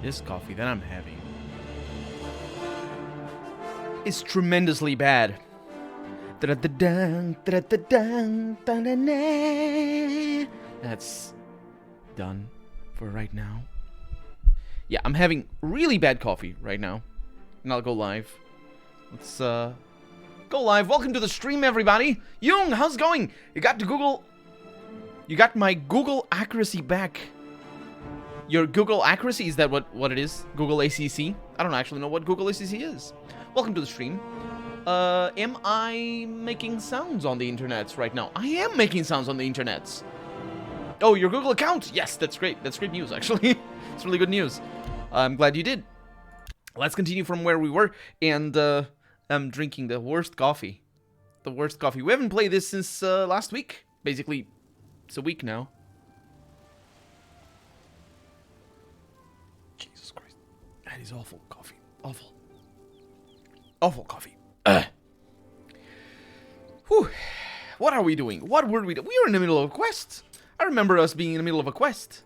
This coffee that I'm having is tremendously bad. That's done for right now. Yeah, I'm having really bad coffee right now. And I'll go live. Let's go live. Welcome to the stream, everybody. Jung, how's it going? You got my Google accuracy back. Your Google accuracy, is that what it is? Google ACC? I don't actually know what Google ACC is. Welcome to the stream. Am I making sounds on the internets right now? I am making sounds on the internets. Oh, your Google account? Yes, that's great. That's great news, actually. It's really good news. I'm glad you did. Let's continue from where we were, and I'm drinking the worst coffee. The worst coffee. We haven't played this since last week. Basically, it's a week now. Jesus Christ. That is awful coffee. Awful. Awful coffee. Whew. What are we doing? What were we doing? We were in the middle of a quest. I remember us being in the middle of a quest.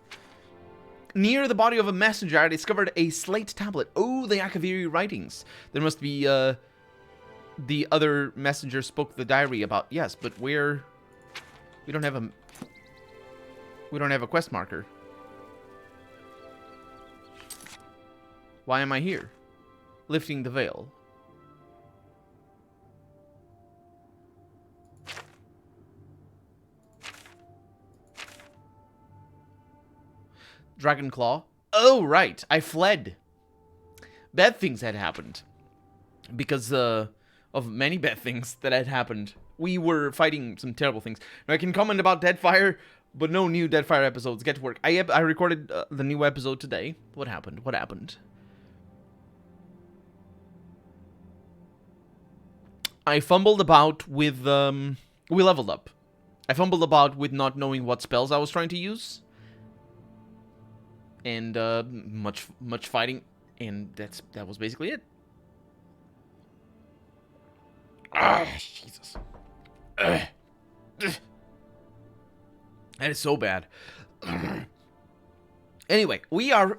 Near the body of a messenger, I discovered a slate tablet. Oh, the Akaviri writings. There must be, the other messenger spoke the diary about. Yes, but where... We don't have a quest marker. Why am I here? Lifting the veil. Dragonclaw. Oh, right. I fled. Bad things had happened. Because of many bad things that had happened. We were fighting some terrible things. Now, I can comment about Deadfire, but no new Deadfire episodes. Get to work. I recorded the new episode today. What happened? What happened? I fumbled about with... we leveled up. I fumbled about with not knowing what spells I was trying to use. And much fighting, and that was basically it. Ah, Jesus. That is so bad. Anyway, we are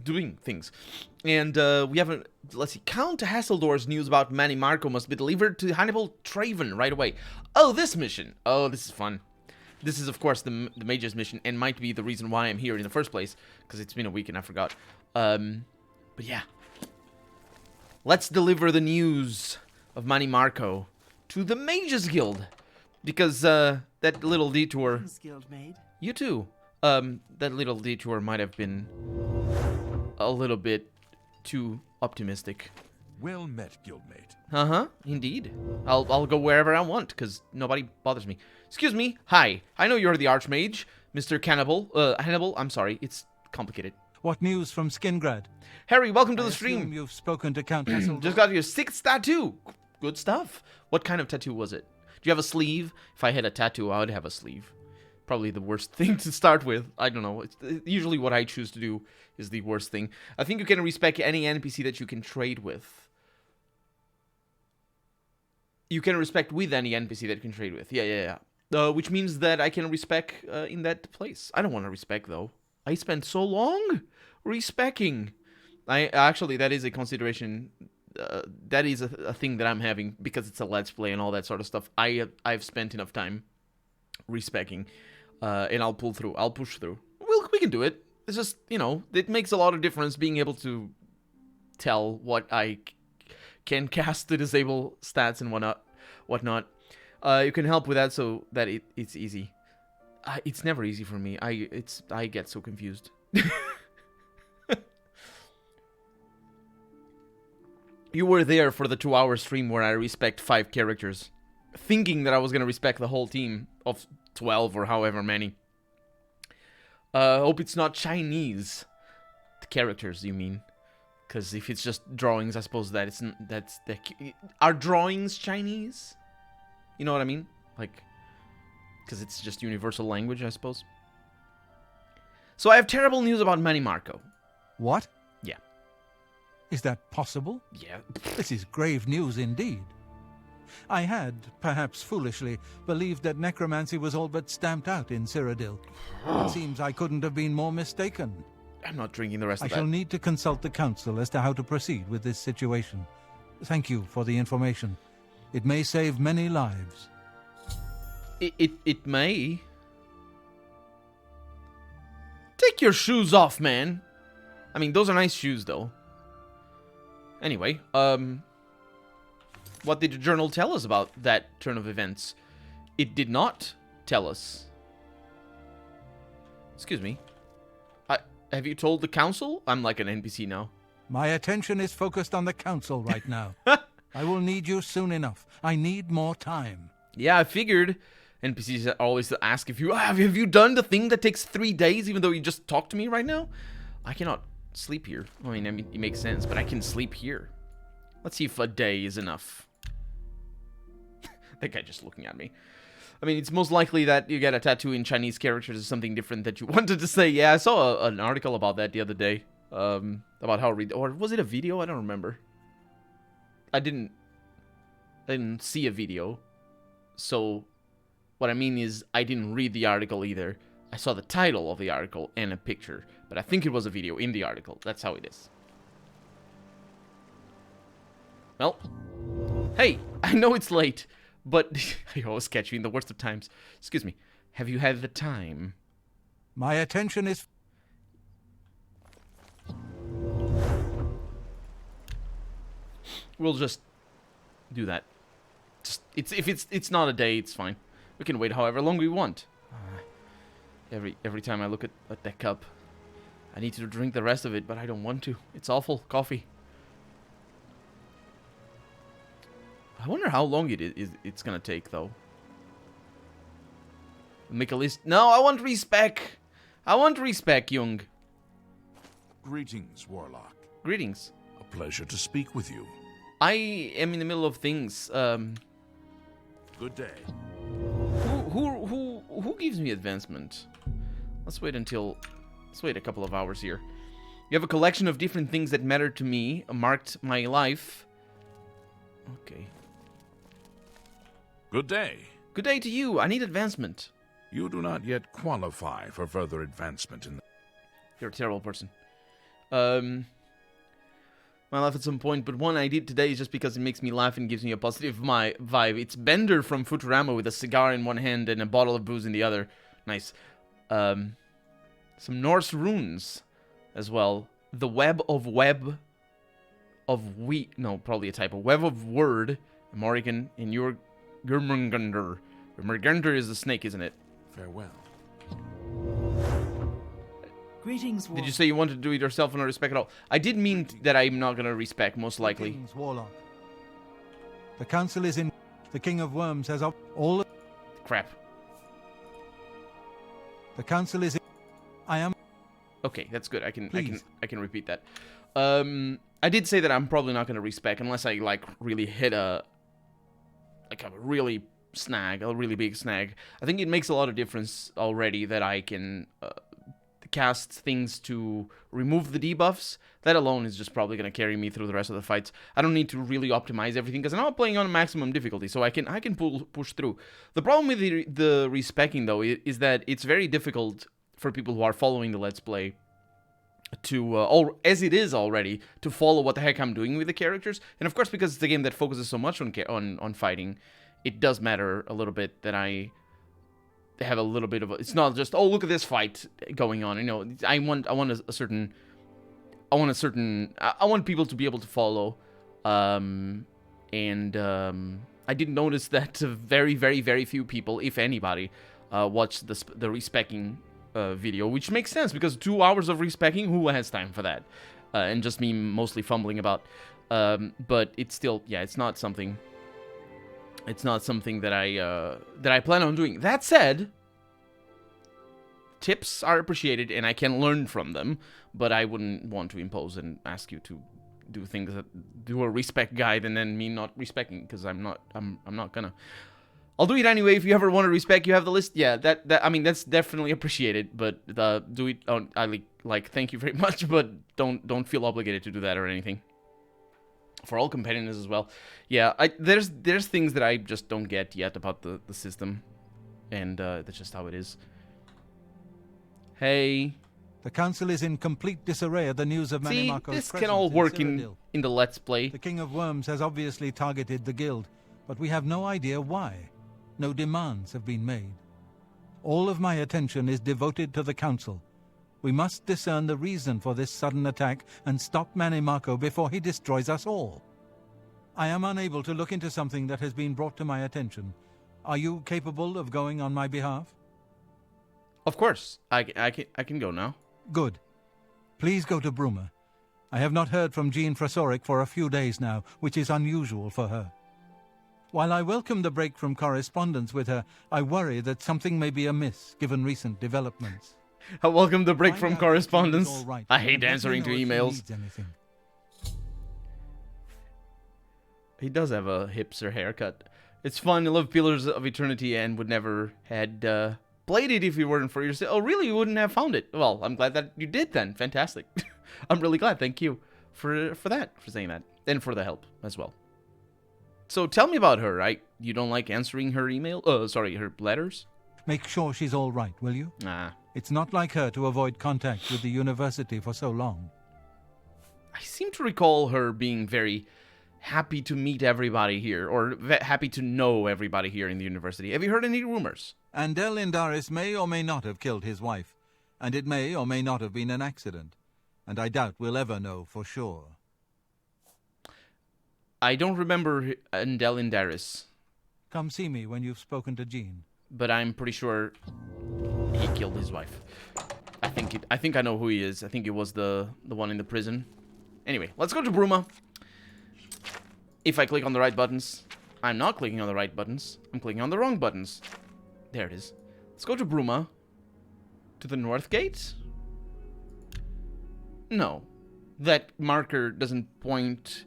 doing things, and we haven't. Let's see. Count Hasseldor's news about Manny Marco must be delivered to Hannibal Traven right away. Oh, this mission. Oh, this is fun. This is, of course, the Mage's mission, and might be the reason why I'm here in the first place, because it's been a week and I forgot. But yeah. Let's deliver the news of Manny Marco to the Mage's Guild, because that little detour... Guildmate. You too. That little detour might have been a little bit too optimistic. Well met, Guildmate. Uh-huh, indeed. I'll go wherever I want, because nobody bothers me. Excuse me. Hi. I know you're the Archmage, Mr. Hannibal. I'm sorry. It's complicated. What news from Skingrad? Harry, welcome to the stream. You've spoken to Count Hasseldor. Just got your 6th tattoo. Good stuff. What kind of tattoo was it? Do you have a sleeve? If I had a tattoo, I would have a sleeve. Probably the worst thing to start with. I don't know. It's usually what I choose to do is the worst thing. I think you can respect any NPC that you can trade with. You can respect with any NPC that you can trade with. Yeah. Which means that I can respec in that place. I don't want to respec, though. I spent so long respecking. Actually, that is a consideration. That is a thing that I'm having, because it's a Let's Play and all that sort of stuff. I've spent enough time respecking, and I'll pull through. I'll push through. We can do it. It's just, it makes a lot of difference being able to tell what I can cast to disable stats and whatnot. You can help with that so that it's easy. It's never easy for me. I get so confused. You were there for the 2-hour stream where I respect 5 characters, thinking that I was gonna respect the whole team of 12 or however many. Hope it's not Chinese. The characters, you mean? Because if it's just drawings, I suppose are drawings Chinese? You know what I mean? Like, because it's just universal language, I suppose. So I have terrible news about Manny Marco. What? Yeah. Is that possible? Yeah. This is grave news indeed. I had, perhaps foolishly, believed that necromancy was all but stamped out in Cyrodiil. It seems I couldn't have been more mistaken. I'm not drinking the rest I of shall that. need to consult the council as to how to proceed with this situation. Thank you for the information. It may save many lives. It may. Take your shoes off, man. I mean, those are nice shoes, though. Anyway, what did the journal tell us about that turn of events? It did not tell us. Excuse me. Have you told the council? I'm like an NPC now. My attention is focused on the council right now. I will need you soon enough. I need more time. Yeah, I figured. NPCs always ask if you have you done the thing that takes 3 days, even though you just talked to me right now. I cannot sleep here. I mean, it makes sense, but I can sleep here. Let's see if a day is enough. That guy just looking at me. I mean, it's most likely that you get a tattoo in Chinese characters or something different that you wanted to say. Yeah, I saw an article about that the other day. About how or was it a video? I don't remember. I didn't see a video. So what I mean is I didn't read the article either. I saw the title of the article and a picture, but I think it was a video in the article. That's how it is. Well, hey, I know it's late, but I always catch you in the worst of times. Excuse me. Have you had the time? My attention is... We'll just do that. Just if it's not a day, it's fine. We can wait however long we want. Every time I look at that cup, I need to drink the rest of it, but I don't want to. It's awful coffee. I wonder how long it's gonna take though. Make a list. No, I want respec. I want respec, Jung. Greetings, Warlock. Greetings. A pleasure to speak with you. I am in the middle of things. Good day. Who gives me advancement? Let's wait a couple of hours here. You have a collection of different things that matter to me, marked my life. Okay. Good day. Good day to you. I need advancement. You do not yet qualify for further advancement in the... You're a terrible person. My life at some point, but one I did today is just because it makes me laugh and gives me a positive vibe. It's Bender from Futurama with a cigar in one hand and a bottle of booze in the other. Nice. Some Norse runes as well. The web of no, probably a typo. Web of word, Morrigan, in your Gurmungundr. Gurmungundr is the snake, isn't it? Farewell. Greetings, Did you say you wanted to do it yourself and not respect at all? I did mean that I'm not going to respect, most likely. Greetings, Warlock. The council is in... The King of Worms has all... Crap. The council is in... I am... Okay, that's good. I can repeat that. I did say that I'm probably not going to respec unless I like really hit a really big snag. I think it makes a lot of difference already that I can cast things to remove the debuffs. That alone is just probably going to carry me through the rest of the fights. I don't need to really optimize everything because I'm not playing on maximum difficulty, so I can push through. The problem with the respecking though is that it's very difficult for people who are following the Let's Play to, as it is already, to follow what the heck I'm doing with the characters. And of course, because it's a game that focuses so much on fighting, it does matter a little bit that I have a little bit of it's not just, oh, look at this fight going on. You know, I want people to be able to follow. I did notice that very, very, very few people, if anybody, watched the respecking video, which makes sense because 2 hours of respecking, who has time for that? And just me mostly fumbling about. But it's still, yeah, it's not something that I plan on doing. That said, tips are appreciated and I can learn from them, but I wouldn't want to impose and ask you to do things that do a respect guide and then me not respecting, because I'm not gonna. I'll do it anyway. If you ever want to respect, you have the list. Yeah, I mean, that's definitely appreciated, but do it. I like thank you very much, but don't feel obligated to do that or anything. For all competitors as well. Yeah, there's things that I just don't get yet about the system, and that's just how it is. Hey, The council is in complete disarray at the news of See, Manimako's this presence can all work Cyrodiil. in the Let's Play. The King of Worms has obviously targeted the guild, but we have no idea why. No demands have been made. All of my attention is devoted to the council. We must discern the reason for this sudden attack and stop Manimako before he destroys us all. I am unable to look into something that has been brought to my attention. Are you capable of going on my behalf? Of course. I can go now. Good. Please go to Bruma. I have not heard from Jean Frasoric for a few days now, which is unusual for her. While I welcome the break from correspondence with her, I worry that something may be amiss given recent developments. I welcome the break Find from out if correspondence. Jean is all right, I and hate let me answering to know if she emails. needs anything. He does have a hipster haircut. It's fun. I love Pillars of Eternity and would never had played it if you weren't for yourself. Oh, really? You wouldn't have found it? Well, I'm glad that you did then. Fantastic. I'm really glad. Thank you for that, for saying that. And for the help as well. So tell me about her. You don't like answering her email? Her letters? Make sure she's all right, will you? Nah. It's not like her to avoid contact with the university for so long. I seem to recall her being very happy to meet everybody here, or happy to know everybody here in the university. Have you heard any rumors? Andel Indaris may or may not have killed his wife, and it may or may not have been an accident, and I doubt we'll ever know for sure. I don't remember Andel Indaris, Come see me when you've spoken to Jean. but I'm pretty sure he killed his wife. I think I know who he is. I think it was the one in the prison. Anyway, let's go to Bruma. If I click on the right buttons, I'm not clicking on the right buttons. I'm clicking on the wrong buttons. There it is. Let's go to Bruma. To the north gate? No. That marker doesn't point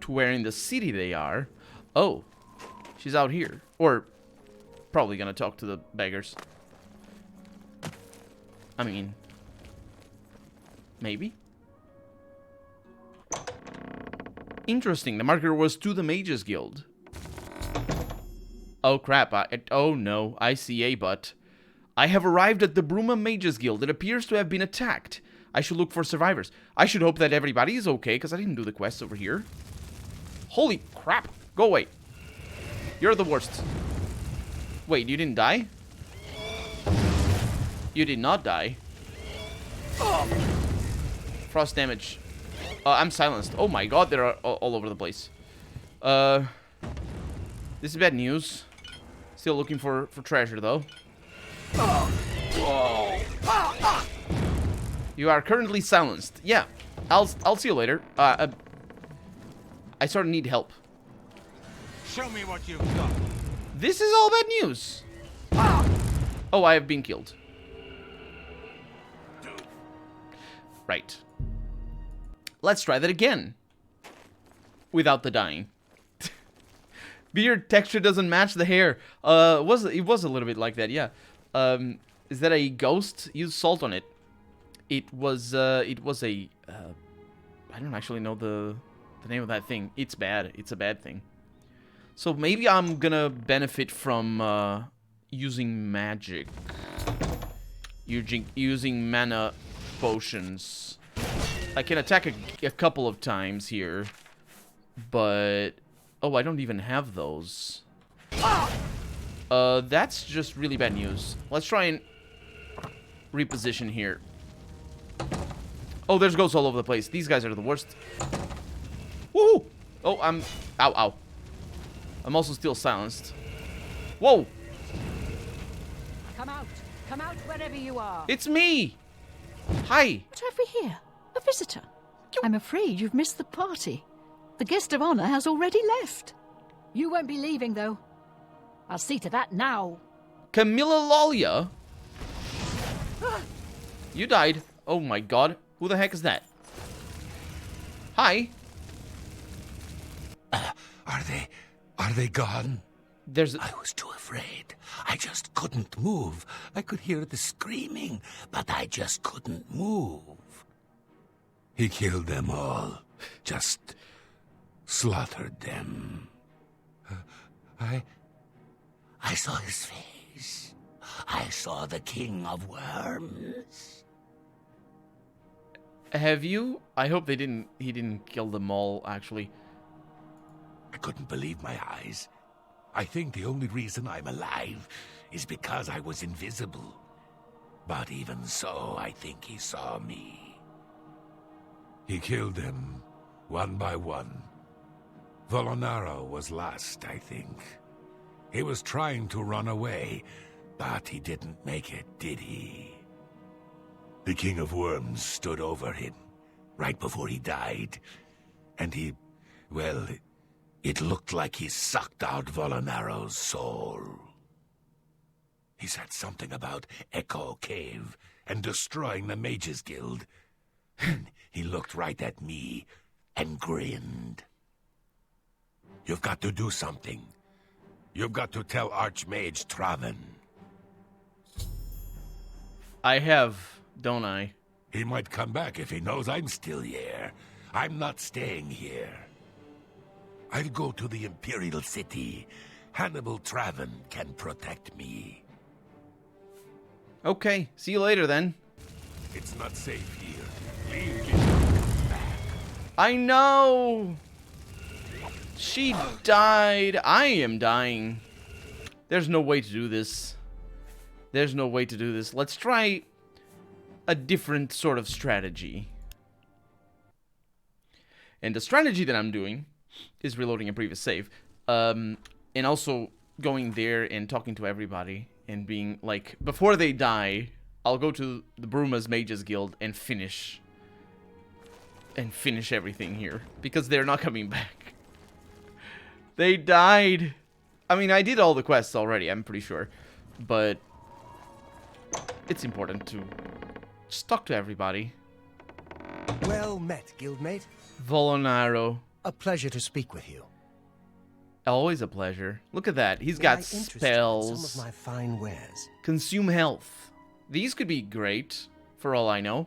to where in the city they are. Oh. She's out here. Or probably gonna talk to the beggars. I mean, maybe. Interesting. The marker was to the Mages Guild. Oh crap. Oh no. I see a but. I have arrived at the Bruma Mages Guild. It appears to have been attacked. I should look for survivors. I should hope that everybody is okay, because I didn't do the quest over here. Holy crap. Go away. You're the worst. Wait, you didn't die? You did not die. Frost damage. I'm silenced. Oh my god, they're all over the place. This is bad news. Still looking for treasure, though. You are currently silenced. Yeah, I'll see you later. I sort of need help. Show me what you've got. This is all bad news. Oh, I have been killed. Right. Let's try that again. Without the dying. Beard texture doesn't match the hair. It was a little bit like that, yeah. Is that a ghost? Use salt on it. It was a I don't actually know the name of that thing. It's bad. It's a bad thing. So maybe I'm gonna benefit from using magic. Using mana potions. I can attack a couple of times here, but oh, I don't even have those. That's just really bad news. Let's try and reposition here. Oh, there's ghosts all over the place. These guys are the worst. Woohoo! Oh, ow, ow. I'm also still silenced. Whoa! Come out wherever you are. It's me! Hi! What have we here? A visitor. I'm afraid you've missed the party. The guest of honor has already left. You won't be leaving, though. I'll see to that now. Camilla Lalia? You died. Oh my god. Who the heck is that? Hi. Are they gone? There's I was too afraid. I just couldn't move. I could hear the screaming, but I just couldn't move. He killed them all. Just slaughtered them. I saw his face. I saw the King of Worms. Have you? I hope he didn't kill them all, actually. I couldn't believe my eyes. I think the only reason I'm alive is because I was invisible. But even so, I think he saw me. He killed them, one by one. Volonaro was last, I think. He was trying to run away, but he didn't make it, did he? The King of Worms stood over him, right before he died. And he, well, it looked like he sucked out Volonaro's soul. He said something about Echo Cave and destroying the Mages Guild. And he looked right at me and grinned. You've got to do something. You've got to tell Archmage Traven. I have, don't I? He might come back if he knows I'm still here. I'm not staying here. I'll go to the Imperial City. Hannibal Traven can protect me. Okay, see you later then. It's not safe here. Leave Gilbert back. I know! She died. I am dying. There's no way to do this. There's no way to do this. Let's try a different sort of strategy. And the strategy that I'm doing is reloading a previous save. And also going there and talking to everybody and being like, before they die, I'll go to the Bruma's Mages Guild and finish everything here. Because they're not coming back. They died. I mean, I did all the quests already, I'm pretty sure. But it's important to just talk to everybody. Well met, guildmate. Volonaro. A pleasure to speak with you. Always a pleasure. Look at that. He's May got I interest you in spells. some of my fine wares. Consume health. These could be great, for all I know.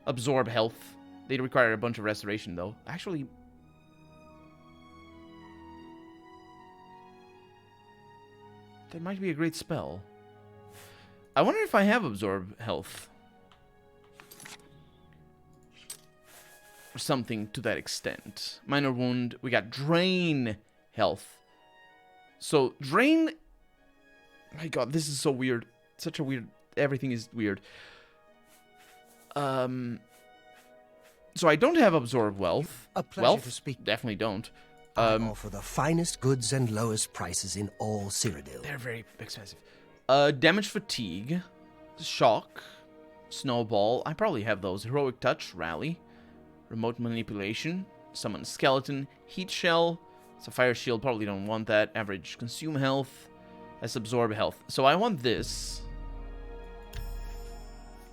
Absorb health. They require a bunch of restoration, though. Actually, that might be a great spell. I wonder if I have absorb health. Or something to that extent. Minor wound. We got drain health. So, drain... My god, this is so weird. Such a weird... Everything is weird. So I don't have absorb wealth. A pleasure Wealth? to speak. Definitely don't. I offer the finest goods and lowest prices in all Cyrodiil. They're very expensive. Damage fatigue. Shock. Snowball. I probably have those. Heroic touch. Rally. Remote manipulation. Summon skeleton. Heat shell. Sapphire shield. Probably don't want that. Average consume health. Let's absorb health. So I want this.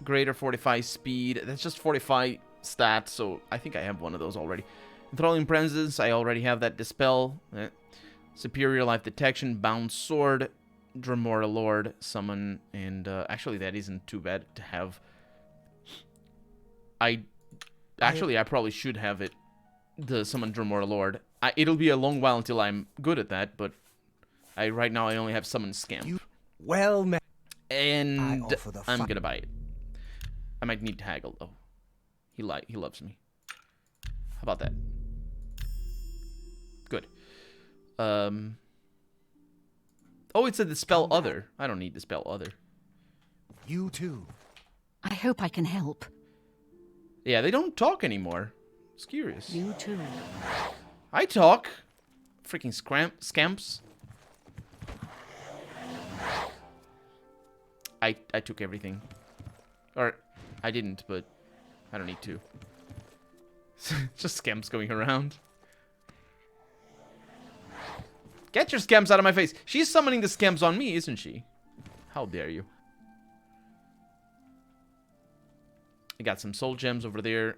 Greater fortify speed. That's just fortify stats. So I think I have one of those already. Enthralling presence. I already have that. Dispel. Superior life detection. Bound sword. Dremora Lord. Summon. And actually that isn't too bad to have. I probably should have it. The summon Dremora Lord. It'll be a long while until I'm good at that, but right now I only have summon Scamp. Well met. And I'm fi- gonna buy it. I might need to haggle though. He loves me. How about that? Good. Oh, it said dispel other. I don't need dispel other. You too. I hope I can help. Yeah, they don't talk anymore. It's curious. You too. I talk. Freaking scamps. I took everything. Or, I didn't, but I don't need to. Just scamps going around. Get your scamps out of my face. She's summoning the scamps on me, isn't she? How dare you. I got some soul gems over there.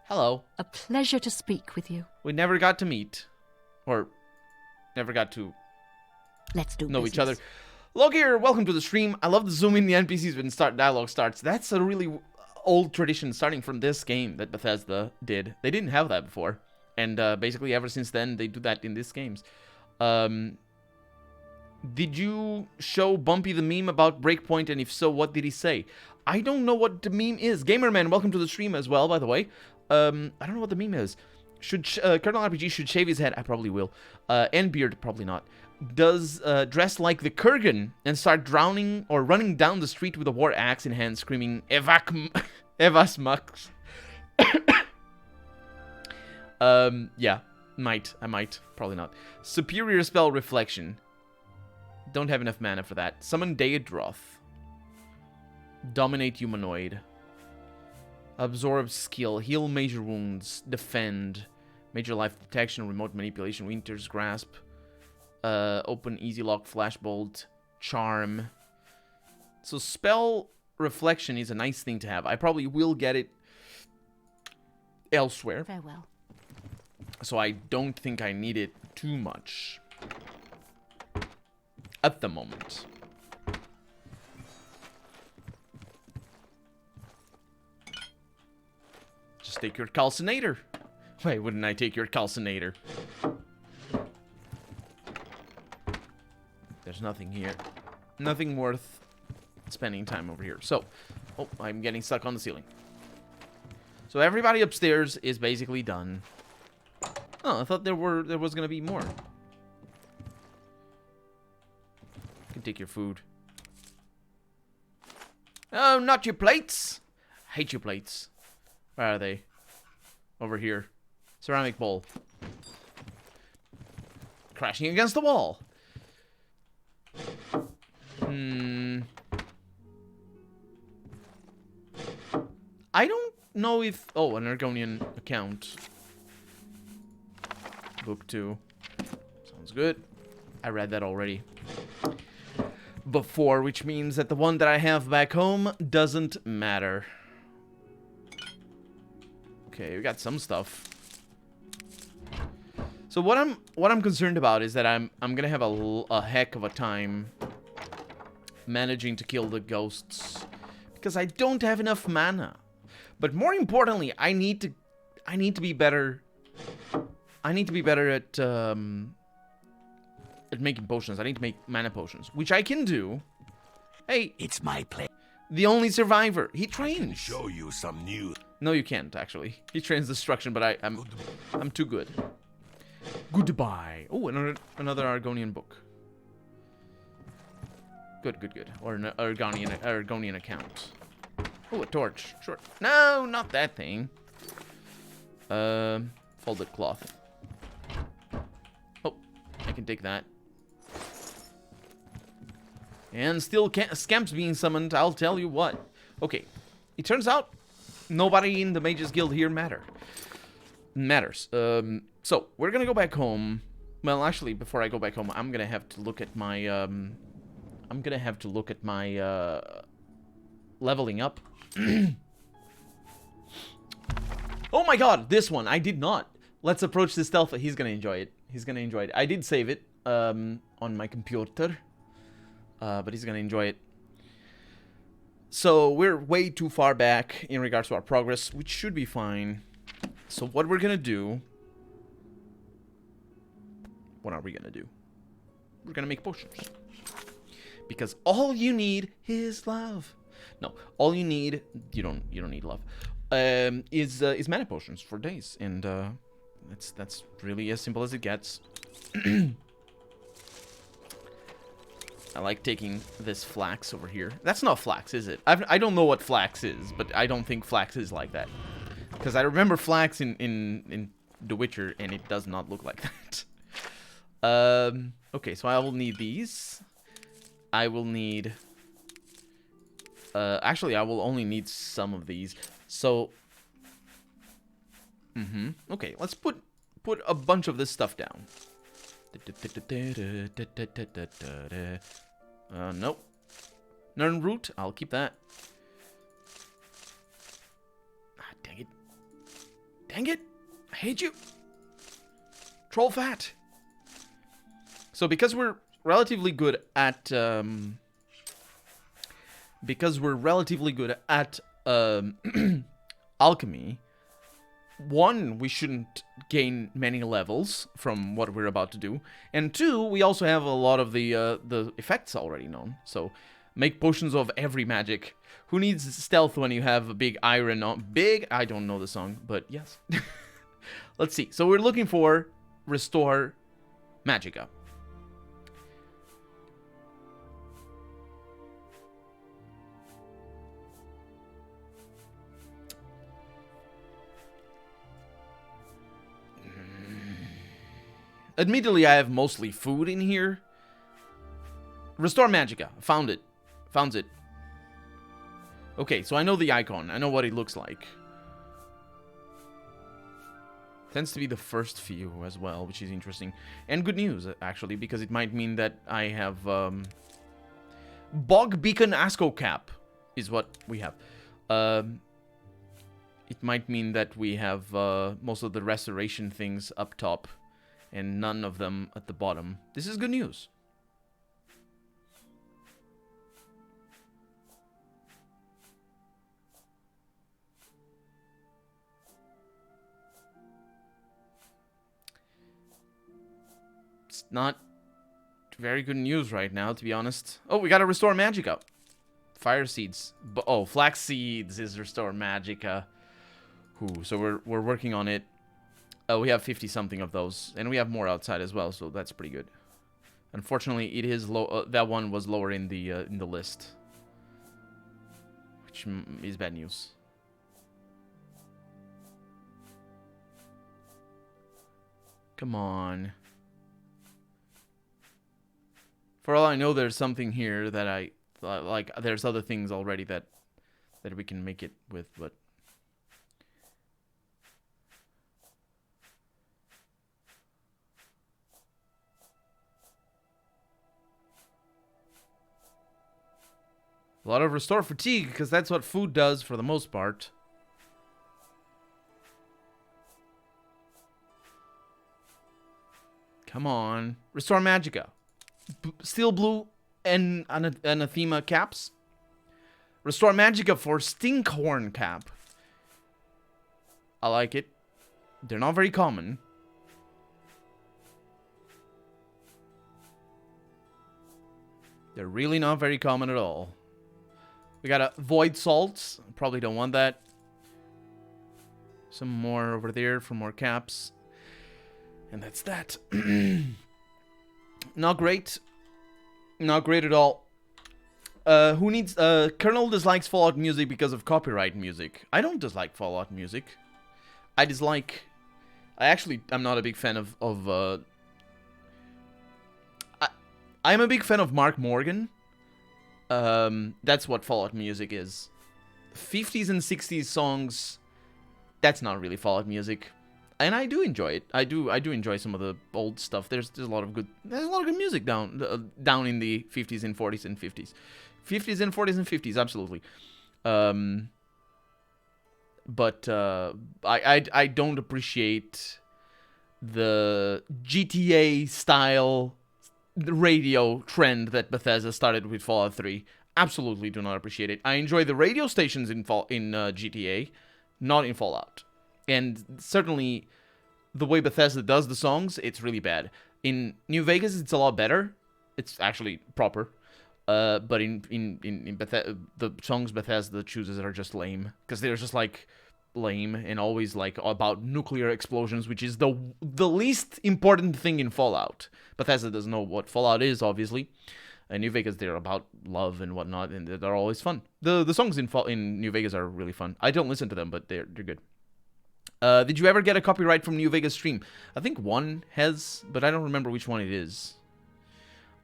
Hello. A pleasure to speak with you. We never got to meet. Or never got to Let's do know each other. Log here, welcome to the stream. I love the zoom in the NPCs when dialogue starts. That's a really old tradition starting from this game that Bethesda did. They didn't have that before. And basically ever since then, they do that in these games. Did you show Bumpy the meme about Breakpoint, and if so, what did he say? I don't know what the meme is. Gamerman, welcome to the stream as well, by the way. I don't know what the meme is. Should Colonel RPG should shave his head? I probably will. And beard, probably not. Does dress like the Kurgan and start drowning or running down the street with a war axe in hand, screaming Evas Mux. Yeah, I might, probably not. Superior spell reflection. Don't have enough mana for that. Summon Daedroth. Dominate humanoid. Absorb skill. Heal major wounds. Defend. Major life protection. Remote manipulation. Winter's grasp. Open easy lock. Flashbolt. Charm. So spell reflection is a nice thing to have. I probably will get it elsewhere. Farewell. So I don't think I need it too much at the moment. Just take your calcinator. Why wouldn't I take your calcinator? There's nothing here. Nothing worth spending time over here. So, oh, I'm getting stuck on the ceiling. So everybody upstairs is basically done. Oh, I thought there was gonna be more. You can take your food. Oh, not your plates! Hate your plates. Where are they? Over here. Ceramic bowl. Crashing against the wall. I don't know if... Oh, an Argonian account. Book 2. Sounds good. I read that already before, which means that the one that I have back home doesn't matter. Okay, we got some stuff. So what I'm concerned about is that I'm gonna have a heck of a time managing to kill the ghosts because I don't have enough mana. But more importantly, I need to be better. I need to be better at making potions. I need to make mana potions, which I can do. Hey, It's my play. the only survivor. He I can trains. show you some new. No, you can't actually. He trains destruction, but I'm too good. Goodbye. Oh, another Argonian book. Good. Or an Argonian account. Oh, a torch. Sure. No, not that thing. Folded cloth. Oh, I can take that. And still scamps being summoned, I'll tell you what. Okay, it turns out nobody in the Mages Guild here matters. So, we're gonna go back home. Well, actually, before I go back home, I'm gonna have to look at my, leveling up. Oh my god, this one, I did not. Let's approach this stealth. He's gonna enjoy it. I did save it, on my computer. But he's gonna enjoy it. So we're way too far back in regards to our progress, which should be fine. So what we're gonna do... What are we gonna do? We're gonna make potions. Because all you need is love. No, all you need... You don't need love. Is mana potions for days. And that's really as simple as it gets. I like taking this flax over here. That's not flax, is it? I don't know what flax is, but I don't think flax is like that. Because I remember flax in The Witcher, and it does not look like that. Okay, so I will need these. I will need... actually, I will only need some of these. So... Okay, let's put a bunch of this stuff down. Nope. Nern root, I'll keep that. Ah, dang it. Dang it! I hate you! Troll fat! So because we're relatively good at, alchemy, one, we shouldn't gain many levels from what we're about to do, and two, we also have a lot of the effects already known. So, make potions of every magic. Who needs stealth when you have a big iron on... Big? I don't know the song, but yes. Let's see. So we're looking for Restore Magica. Admittedly, I have mostly food in here. Restore Magica. Found it. Found it. Okay, so I know the icon. I know what it looks like. Tends to be the first few as well, which is interesting. And good news, actually, because it might mean that I have... Bog Beacon Asco Cap is what we have. It might mean that we have most of the restoration things up top and none of them at the bottom. This is good news. It's not very good news right now, to be honest. Oh, we gotta restore Magica. Fire seeds. Oh, flax seeds is restore Magica. So we're working on it. We have 50-something of those, and we have more outside as well, so that's pretty good. Unfortunately, it is low. That one was lower in the list, which is bad news. Come on. For all I know, there's something here that I like. There's other things already that we can make it with, but. A lot of restore fatigue, because that's what food does for the most part. Come on. Restore Magica. Steel Blue and Anathema caps. Restore Magica for Stinkhorn cap. I like it. They're not very common. They're really not very common at all. We got a Void Salts. Probably don't want that. Some more over there for more caps. And that's that. Not great. Not great at all. Who needs... Colonel dislikes Fallout music because of copyright music. I don't dislike Fallout music. I dislike... I'm not a big fan of... I'm a big fan of Mark Morgan. That's what Fallout music is. 50s and 60s songs... That's not really Fallout music. And I do enjoy it. I do enjoy some of the old stuff. There's a lot of good music down in the 50s and 40s and 50s. 50s and 40s and 50s, absolutely. But I don't appreciate the GTA style radio trend that Bethesda started with Fallout 3. Absolutely do not appreciate it. I enjoy the radio stations in GTA, not in Fallout. And certainly, the way Bethesda does the songs, it's really bad. In New Vegas, it's a lot better. It's actually proper. But in Bethesda, the songs Bethesda chooses are just lame. Because they're just, like, lame and always, like, about nuclear explosions, which is the least important thing in Fallout. Bethesda doesn't know what Fallout is, obviously. In New Vegas, they're about love and whatnot, and they're always fun. The songs in New Vegas are really fun. I don't listen to them, but they're good. Did you ever get a copyright from New Vegas stream? I think one has, but I don't remember which one it is.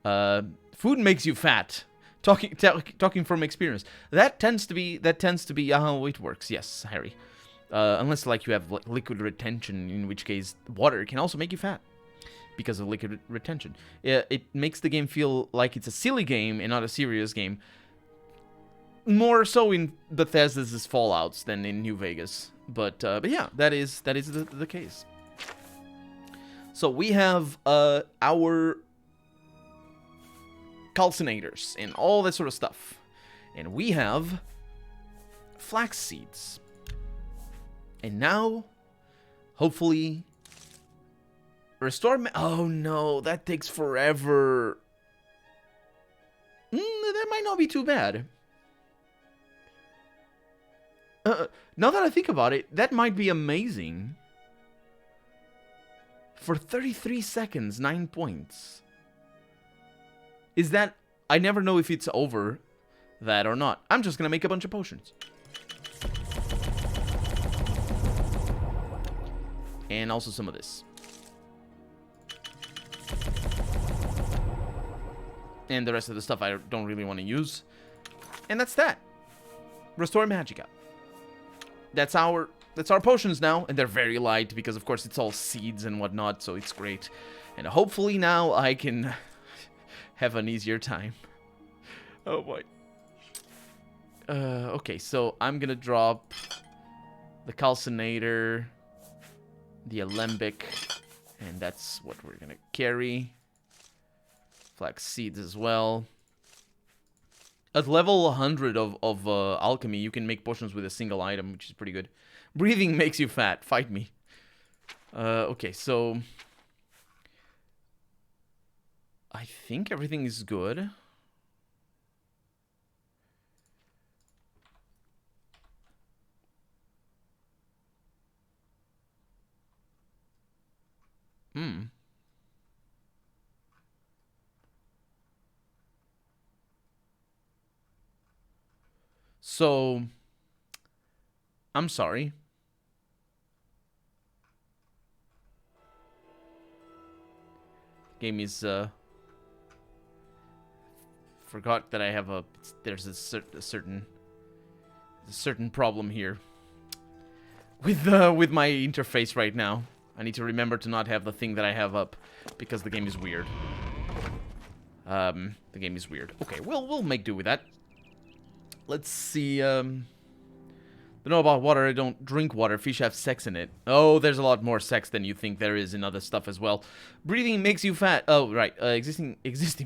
Food makes you fat. Talking from experience. That tends to be how it works. Yes, Harry. Unless like you have liquid retention, in which case water can also make you fat because of liquid retention. It makes the game feel like it's a silly game and not a serious game. More so in Bethesda's Fallouts than in New Vegas. But yeah, that is the case. So we have our calcinators and all that sort of stuff. And we have flax seeds. And now Hopefully... Restore... Oh, no. That takes forever. That might not be too bad. Now that I think about it, that might be amazing. For 33 seconds, 9 points. Is that... I never know if it's over that or not. I'm just gonna make a bunch of potions. And also some of this. And the rest of the stuff I don't really want to use. And that's that. Restore Magica. That's our potions now, and they're very light because of course it's all seeds and whatnot, so it's great. And hopefully now I can have an easier time. Oh boy. Okay, so I'm gonna drop the Calcinator, the Alembic, and that's what we're gonna carry. Flax seeds as well. At level 100 of alchemy, you can make potions with a single item, which is pretty good. Breathing makes you fat. Fight me. Okay, so... I think everything is good. So, I'm sorry. Game is, forgot that I have there's a certain problem here. With my interface right now. I need to remember to not have the thing that I have up, because the game is weird. The game is weird. Okay, we'll make do with that. Let's see, don't know about water, I don't drink water. Fish have sex in it. Oh, there's a lot more sex than you think there is in other stuff as well. Breathing makes you fat. Oh, right. Existing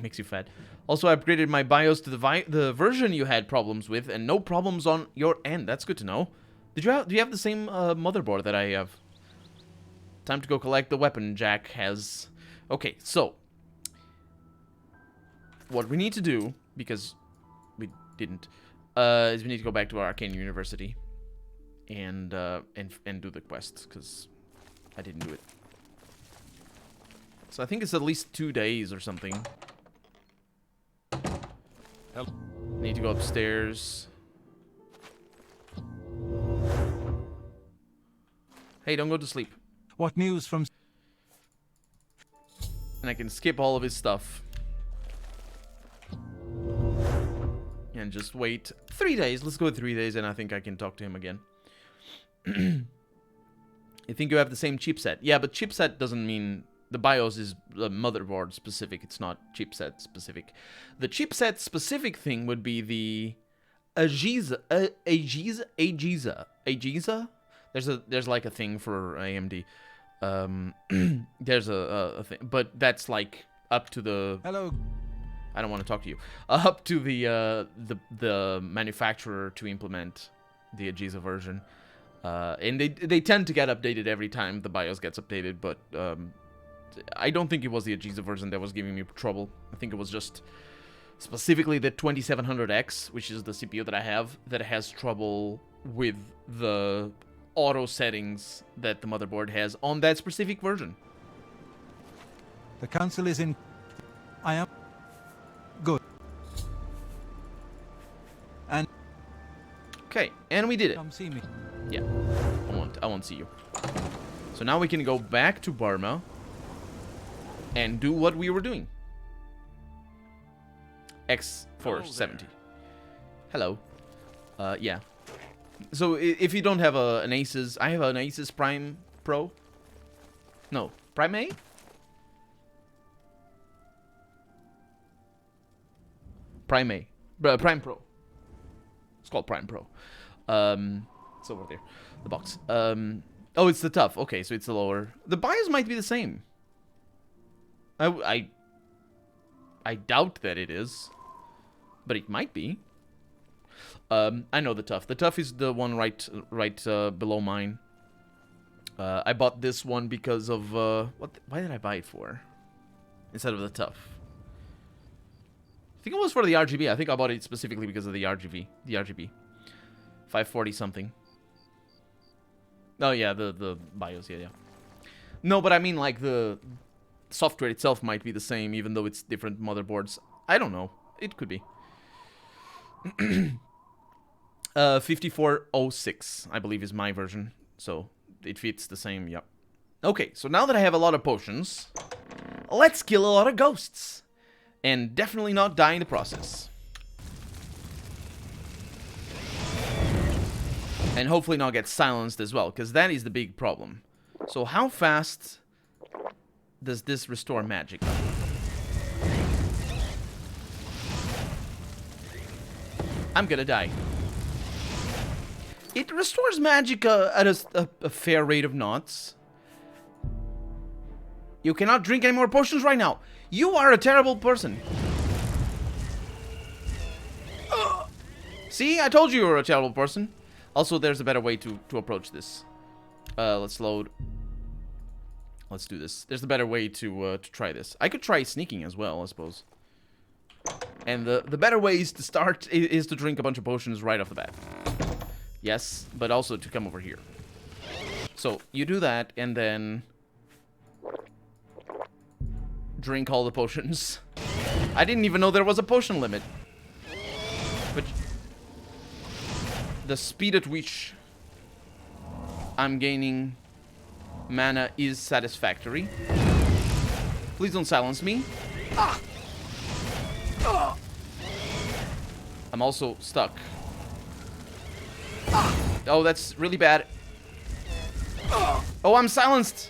makes you fat. Also, I upgraded my BIOS to the version you had problems with, and no problems on your end. That's good to know. Do you have the same motherboard that I have? Time to go collect the weapon Jack has. Okay, so what we need to do, because we didn't, is we need to go back to our Arcane University and do the quest, because I didn't do it. So I think it's at least 2 days or something. Need to go upstairs. Hey, don't go to sleep. What news from... And I can skip all of his stuff. And just wait 3 days. Let's go 3 days and I think I can talk to him again. You think you have the same chipset? Yeah, but chipset doesn't mean... The BIOS is motherboard specific. It's not chipset specific. The chipset specific thing would be the... Agiza? There's like a thing for AMD. There's a thing, but that's like up to the... Hello. I don't want to talk to you. Up to the manufacturer to implement the Agiza version. And they tend to get updated every time the BIOS gets updated, but I don't think it was the Agiza version that was giving me trouble. I think it was just specifically the 2700X, which is the CPU that I have, that has trouble with the auto settings that the motherboard has on that specific version. The council is in... I am... Good. And... Okay, and we did it. Come see me. Yeah, I won't see you. So now we can go back to Burma and do what we were doing. X for 70. Hello. Yeah. So if you don't have an Asus, I have an Asus Prime Pro. No, Prime A? Prime A. Prime Pro. It's called Prime Pro. It's over there. The box. Oh, it's the tough. Okay, so it's the lower. The BIOS might be the same. I doubt that it is. But it might be. I know the tough. The tough is the one right below mine. I bought this one because of why did I buy it for? Instead of the tough. I think it was for the RGB. I think I bought it specifically because of the RGB. The RGB. 540 something. Oh yeah, the BIOS, yeah. No, but I mean like the software itself might be the same even though it's different motherboards. I don't know. It could be. 5406, I believe, is my version. So it fits the same, yep. Okay, so now that I have a lot of potions, let's kill a lot of ghosts. And definitely not die in the process. And hopefully not get silenced as well, because that is the big problem. So how fast does this restore magic? I'm gonna die. It restores magic at a fair rate of knots. You cannot drink any more potions right now. You are a terrible person. See, I told you were a terrible person. Also, there's a better way to approach this. Let's load. Let's do this. There's a better way to try this. I could try sneaking as well, I suppose. And the better way is to start is to drink a bunch of potions right off the bat. Yes, but also to come over here. So you do that and then drink all the potions. I didn't even know there was a potion limit. But the speed at which I'm gaining mana is satisfactory. Please don't silence me. I'm also stuck. Oh, that's really bad. Oh, I'm silenced.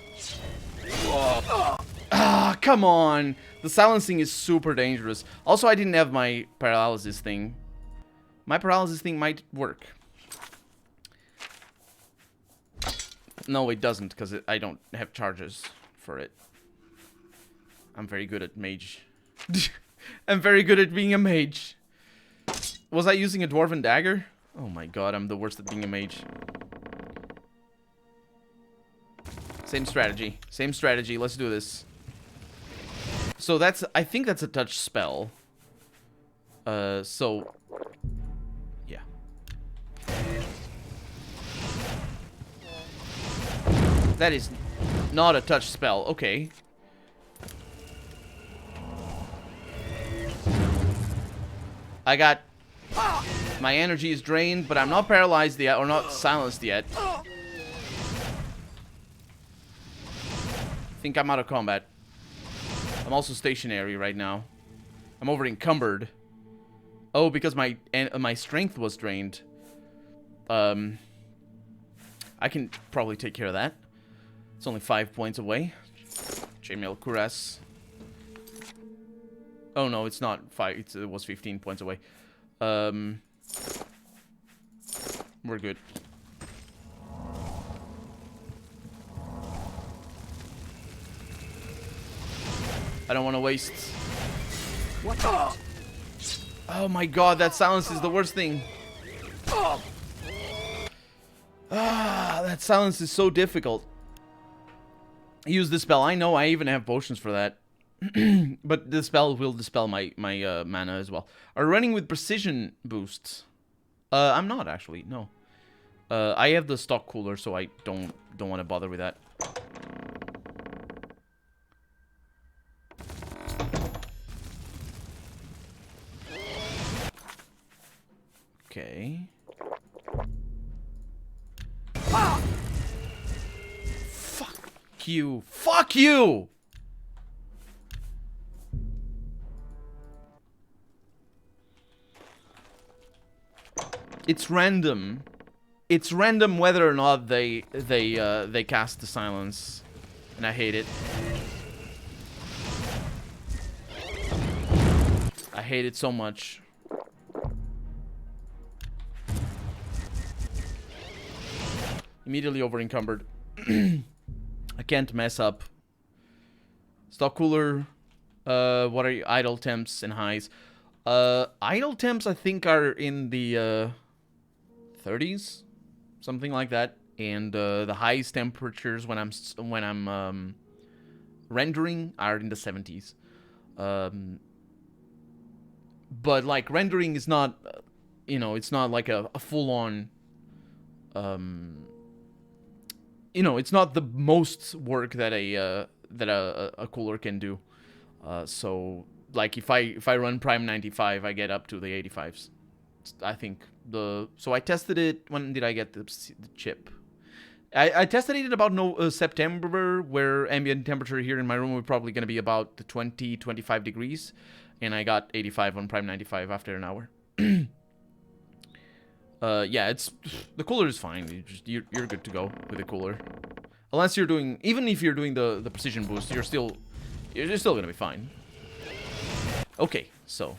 Ah, come on. The silencing is super dangerous. Also, I didn't have my paralysis thing. My paralysis thing might work. No, it doesn't, because I don't have charges for it. I'm very good at mage. I'm very good at being a mage. Was I using a dwarven dagger? Oh my god, I'm the worst at being a mage. Same strategy. Same strategy. Let's do this. So that's... I think that's a touch spell. So... yeah. That is not a touch spell. Okay. I got... my energy is drained, but I'm not paralyzed yet, or not silenced yet. I think I'm out of combat. I'm also stationary right now. I'm over encumbered. Oh, because my strength was drained. I can probably take care of that. It's only 5 points away. Chainmail Cuirass. Oh no, it's not 5. It was 15 points away. We're good. I don't want to waste. Watch out. Oh my god, that silence is the worst thing. Ah, that silence is so difficult. Use the spell. I know I even have potions for that. But the spell will dispel my mana as well. Are running with precision boosts? I'm not actually. No. I have the stock cooler, so I don't want to bother with that. Okay. Fuck you. Fuck you. It's random. It's random whether or not they cast the silence, and I hate it. I hate it so much. Immediately over encumbered. I can't mess up. Stock cooler. What are you? Idle temps and highs. Idle temps I think are in the 30s, something like that. and the highest temperatures when I'm rendering are in the 70s. But like rendering is not, it's not like a full-on, it's not the most work that a cooler can do. So like if I run Prime 95, I get up to the 85s. I think so I tested it. When did I get the chip? I tested it about September, where ambient temperature here in my room was probably going to be about 20-25 degrees, and I got 85 on Prime 95 after an hour. Yeah, the cooler is fine. You're good to go with the cooler, unless you're doing, even if you're doing the precision boost, you're still gonna be fine. Okay, so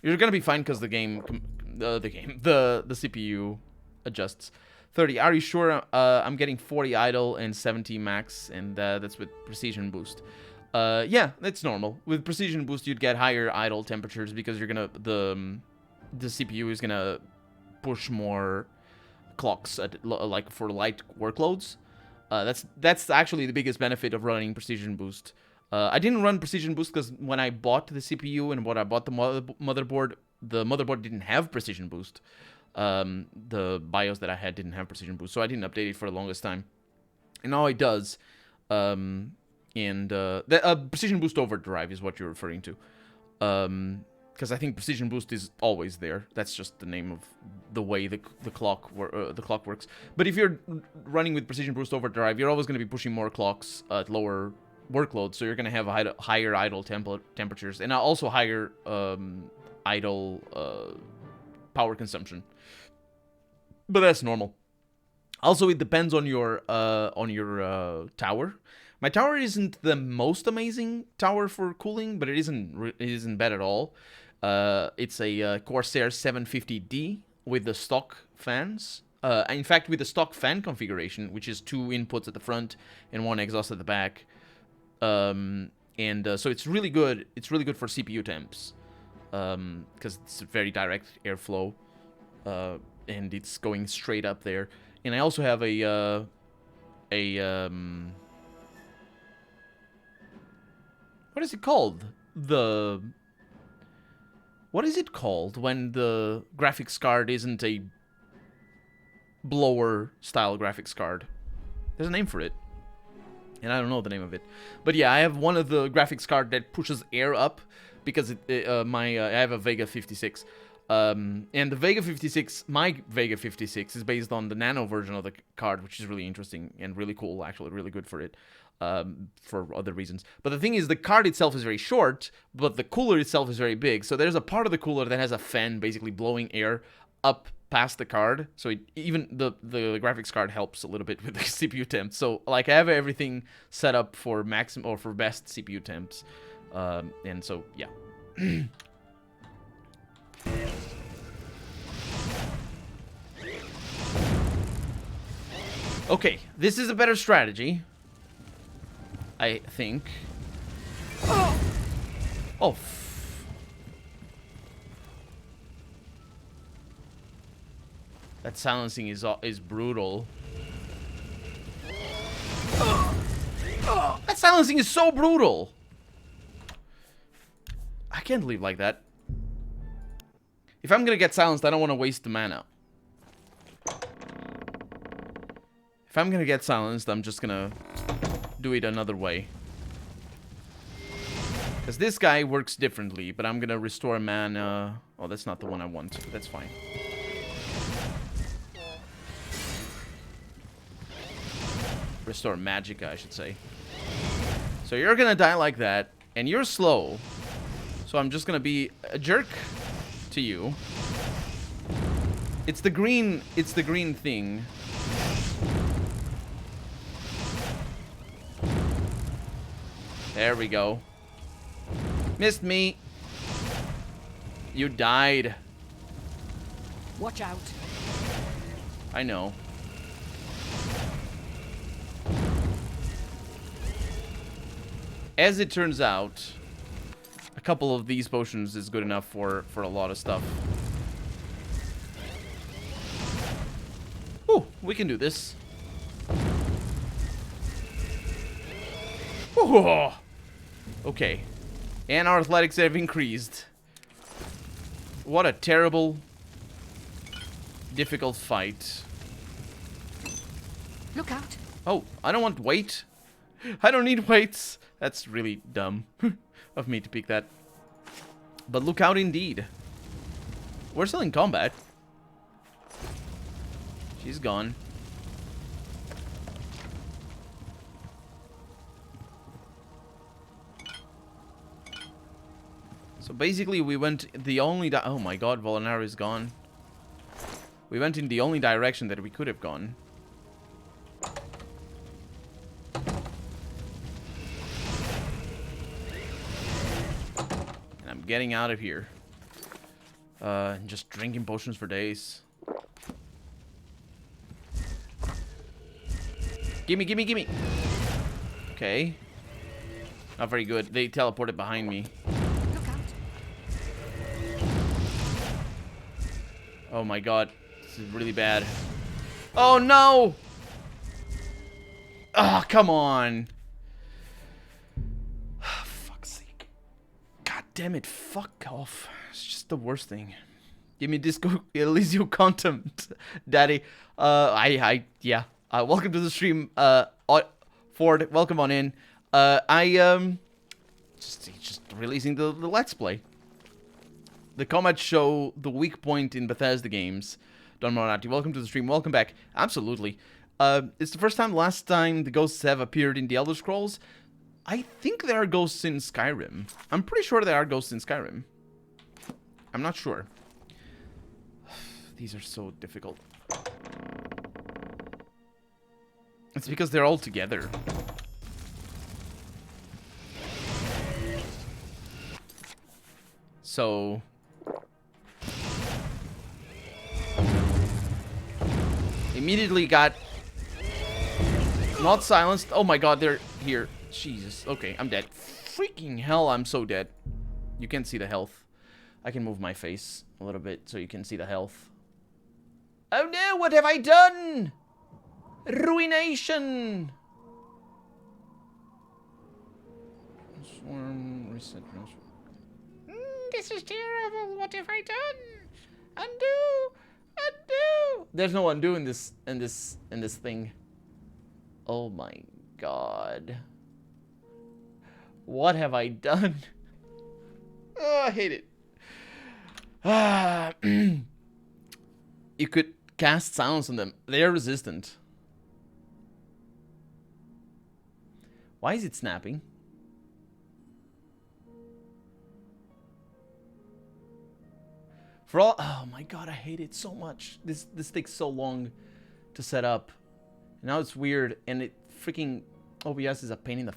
you're gonna be fine because the CPU adjusts. 30. Are you sure? I'm getting 40 idle and 70 max, and that's with precision boost. Yeah, that's normal. With precision boost, you'd get higher idle temperatures because you're gonna the CPU is gonna push more clocks at, like for light workloads. That's actually the biggest benefit of running precision boost. I didn't run precision boost because when I bought the CPU and when I bought the motherboard didn't have precision boost. The BIOS that I had didn't have precision boost, so I didn't update it for the longest time. And now it does. The precision boost overdrive is what you're referring to. Because I think precision boost is always there. That's just the name of the way the clock works. But if you're running with precision boost overdrive, you're always going to be pushing more clocks at lower workloads, so you're going to have higher idle temperatures and also higher idle power consumption. But that's normal. Also, it depends on your tower. My tower isn't the most amazing tower for cooling, but it isn't bad at all. It's a Corsair 750D with the stock fans. In fact, with the stock fan configuration, which is 2 inputs at the front and 1 exhaust at the back. So it's really good. It's really good for CPU temps, because it's very direct airflow, and it's going straight up there. And I also have what is it called? What is it called when the graphics card isn't a blower style graphics card? There's a name for it, and I don't know the name of it. But yeah, I have one of the graphics card that pushes air up because I have a Vega 56. And the Vega 56, my Vega 56 is based on the Nano version of the card, which is really interesting and really cool, actually, really good for it, for other reasons. But the thing is, the card itself is very short, but the cooler itself is very big. So there's a part of the cooler that has a fan basically blowing air up past the card. So even the graphics card helps a little bit with the CPU temps. So like I have everything set up for maximum or for best CPU temps. And so, yeah. Okay, this is a better strategy, I think. Oh. That silencing is brutal. That silencing is so brutal. I can't leave like that. If I'm gonna get silenced, I don't want to waste the mana. If I'm gonna get silenced, I'm just gonna do it another way. Because this guy works differently, but I'm gonna restore mana. Oh, that's not the one I want. But that's fine. Restore Magicka, I should say. So you're gonna die like that, and you're slow. So I'm just gonna be a jerk to you. It's the green thing. There we go. Missed me. You died. Watch out. I know. As it turns out, a couple of these potions is good enough for a lot of stuff. Ooh, we can do this. Whoa. Okay. And our athletics have increased. What a terrible, difficult fight. Look out. Oh, I don't want weight. I don't need weights. That's really dumb of me to pick that. But look out indeed. We're still in combat. She's gone. So basically we went the only oh my god, Volinaro is gone. We went in the only direction that we could have gone. And I'm getting out of here. Just drinking potions for days. Gimme, gimme, gimme. Okay. Not very good. They teleported behind me. Look out. Oh my god. This is really bad. Oh no! Ah, come on. Fuck's sake. God damn it. Fuck off. It's just the worst thing. Give me Disco Elysium content, daddy. Yeah. Welcome to the stream, Ford. Welcome on in. Just releasing the Let's Play. The comments show the weak point in Bethesda games. Don Moronati, welcome to the stream. Welcome back. Absolutely. It's the first time, last time the ghosts have appeared in the Elder Scrolls. I think there are ghosts in Skyrim. I'm pretty sure there are ghosts in Skyrim. I'm not sure. These are so difficult. It's because they're all together. So... immediately got... not silenced. Oh my god, they're here. Jesus. Okay, I'm dead. Freaking hell, I'm so dead. You can't see the health. I can move my face a little bit so you can see the health. Oh no, what have I done? Ruination! Swarm, reset, this is terrible. What have I done? Undo! Undo! There's no undo in this thing. Oh my god. What have I done? Oh, I hate it. You could cast silence on them. They're resistant. Why is it snapping? For all... oh my god, I hate it so much. This takes so long to set up. Now it's weird, and it freaking... OBS is a pain in the...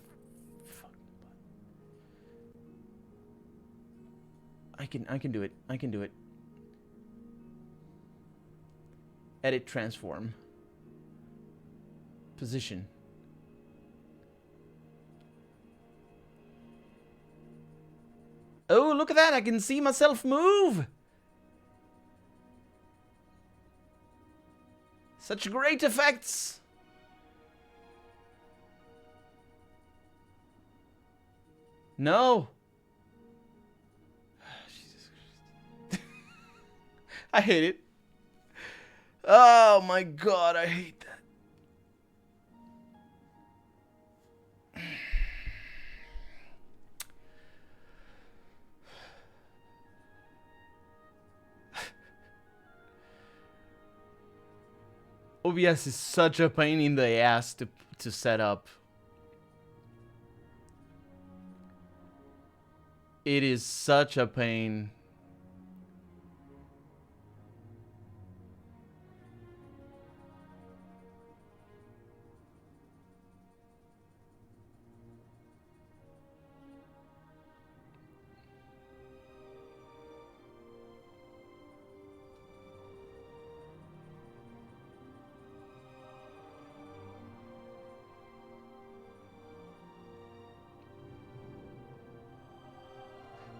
I can do it. I can do it. Edit transform. Position. Oh, look at that. I can see myself move. Such great effects. No. Jesus Christ. I hate it. Oh my god, I hate that. OBS is such a pain in the ass to set up. It is such a pain.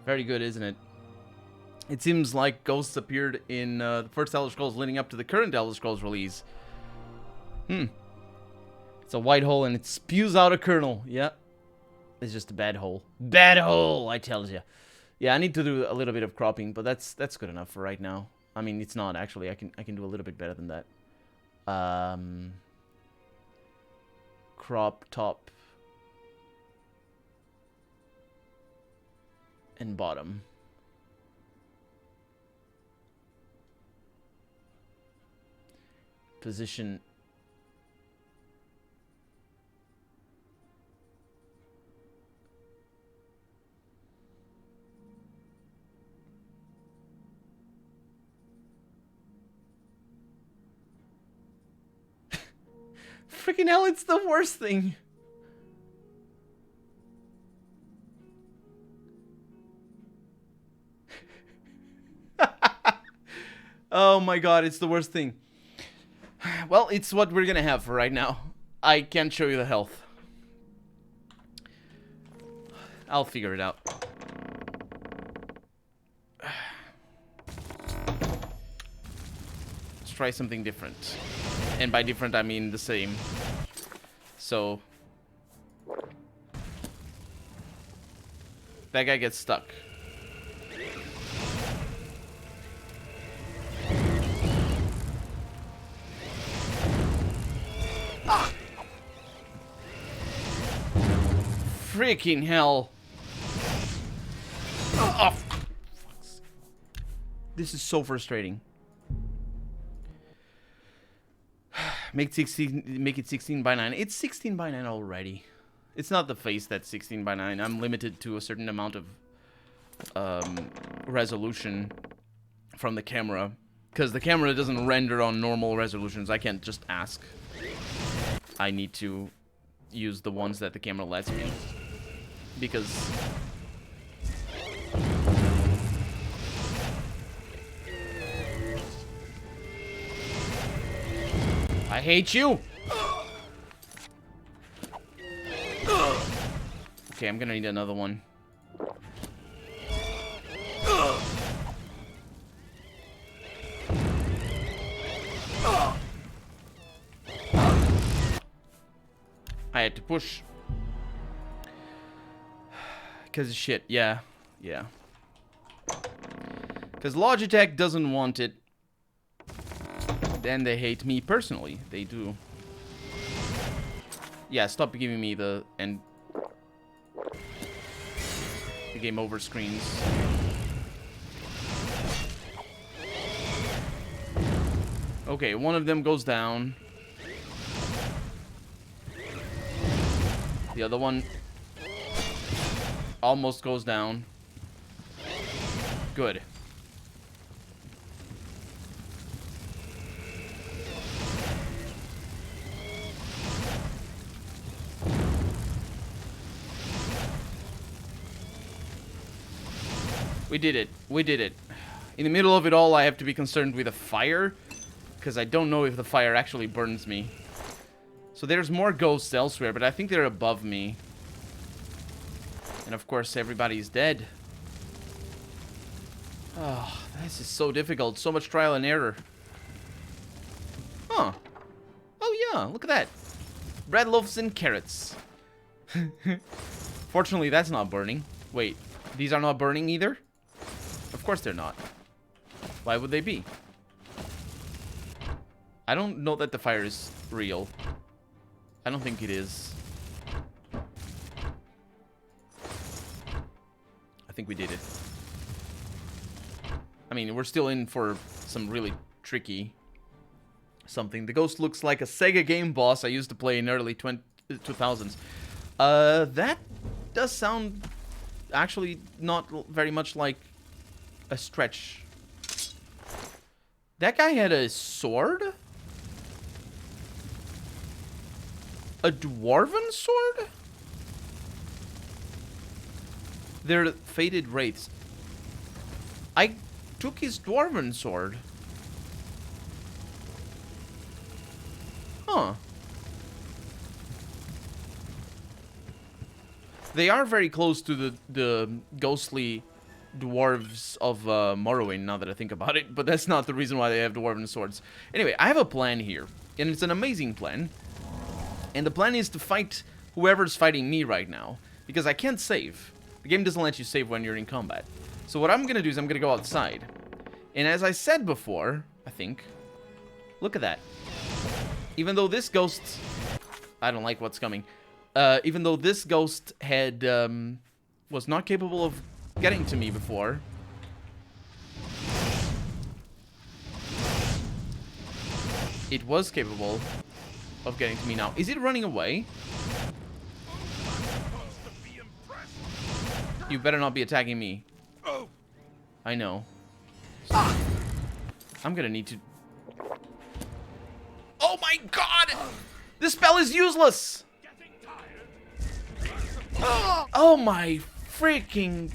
Very good, isn't it? It seems like ghosts appeared in the first Elder Scrolls leading up to the current Elder Scrolls release. It's a white hole and it spews out a kernel. Yeah. It's just a bad hole. Bad hole, I tell you. Yeah, I need to do a little bit of cropping, but that's good enough for right now. I mean, it's not actually. I can do a little bit better than that. Crop top and bottom. Position. Freaking hell, it's the worst thing. Oh my god, it's the worst thing. Well, it's what we're gonna have for right now. I can't show you the health. I'll figure it out. Let's try something different. And by different, I mean the same. So... that guy gets stuck. Ah! Freaking hell. Oh, this is so frustrating. Make it 16 by 9. It's 16 by 9 already. It's not the face that's 16 by 9. I'm limited to a certain amount of resolution from the camera. Because the camera doesn't render on normal resolutions. I can't just ask. I need to use the ones that the camera lets me. Because... I hate you! Okay, I'm gonna need another one. I had to push. Because of shit, yeah. Yeah. Because Logitech doesn't want it. Then they hate me personally. They do. Yeah, stop giving me the game over screens. Okay, one of them goes down. The other one almost goes down. Good. We did it. We did it. In the middle of it all, I have to be concerned with a fire, because I don't know if the fire actually burns me. So there's more ghosts elsewhere, but I think they're above me. And of course, everybody's dead. Oh, this is so difficult. So much trial and error. Huh. Oh yeah, look at that. Bread loaves and carrots. Fortunately, that's not burning. Wait, these are not burning either? Of course they're not. Why would they be? I don't know that the fire is real. I don't think it is. I think we did it. I mean, we're still in for some really tricky something. The ghost looks like a Sega game boss I used to play in early 2000s. That does sound actually not very much like a stretch. That guy had a sword? A dwarven sword? They're faded wraiths. I took his dwarven sword. Huh. They are very close to the ghostly dwarves of Morrowind, now that I think about it, but that's not the reason why they have dwarven swords. Anyway, I have a plan here, and it's an amazing plan. And the plan is to fight whoever's fighting me right now, because I can't save. The game doesn't let you save when you're in combat. So what I'm gonna do is I'm gonna go outside. And as I said before, I think, look at that. Even though this ghost, I don't like what's coming. Even though this ghost had, was not capable of getting to me before. It was capable of getting to me now. Is it running away? You better not be attacking me. I know. I'm gonna need to... Oh my god! This spell is useless! Oh my freaking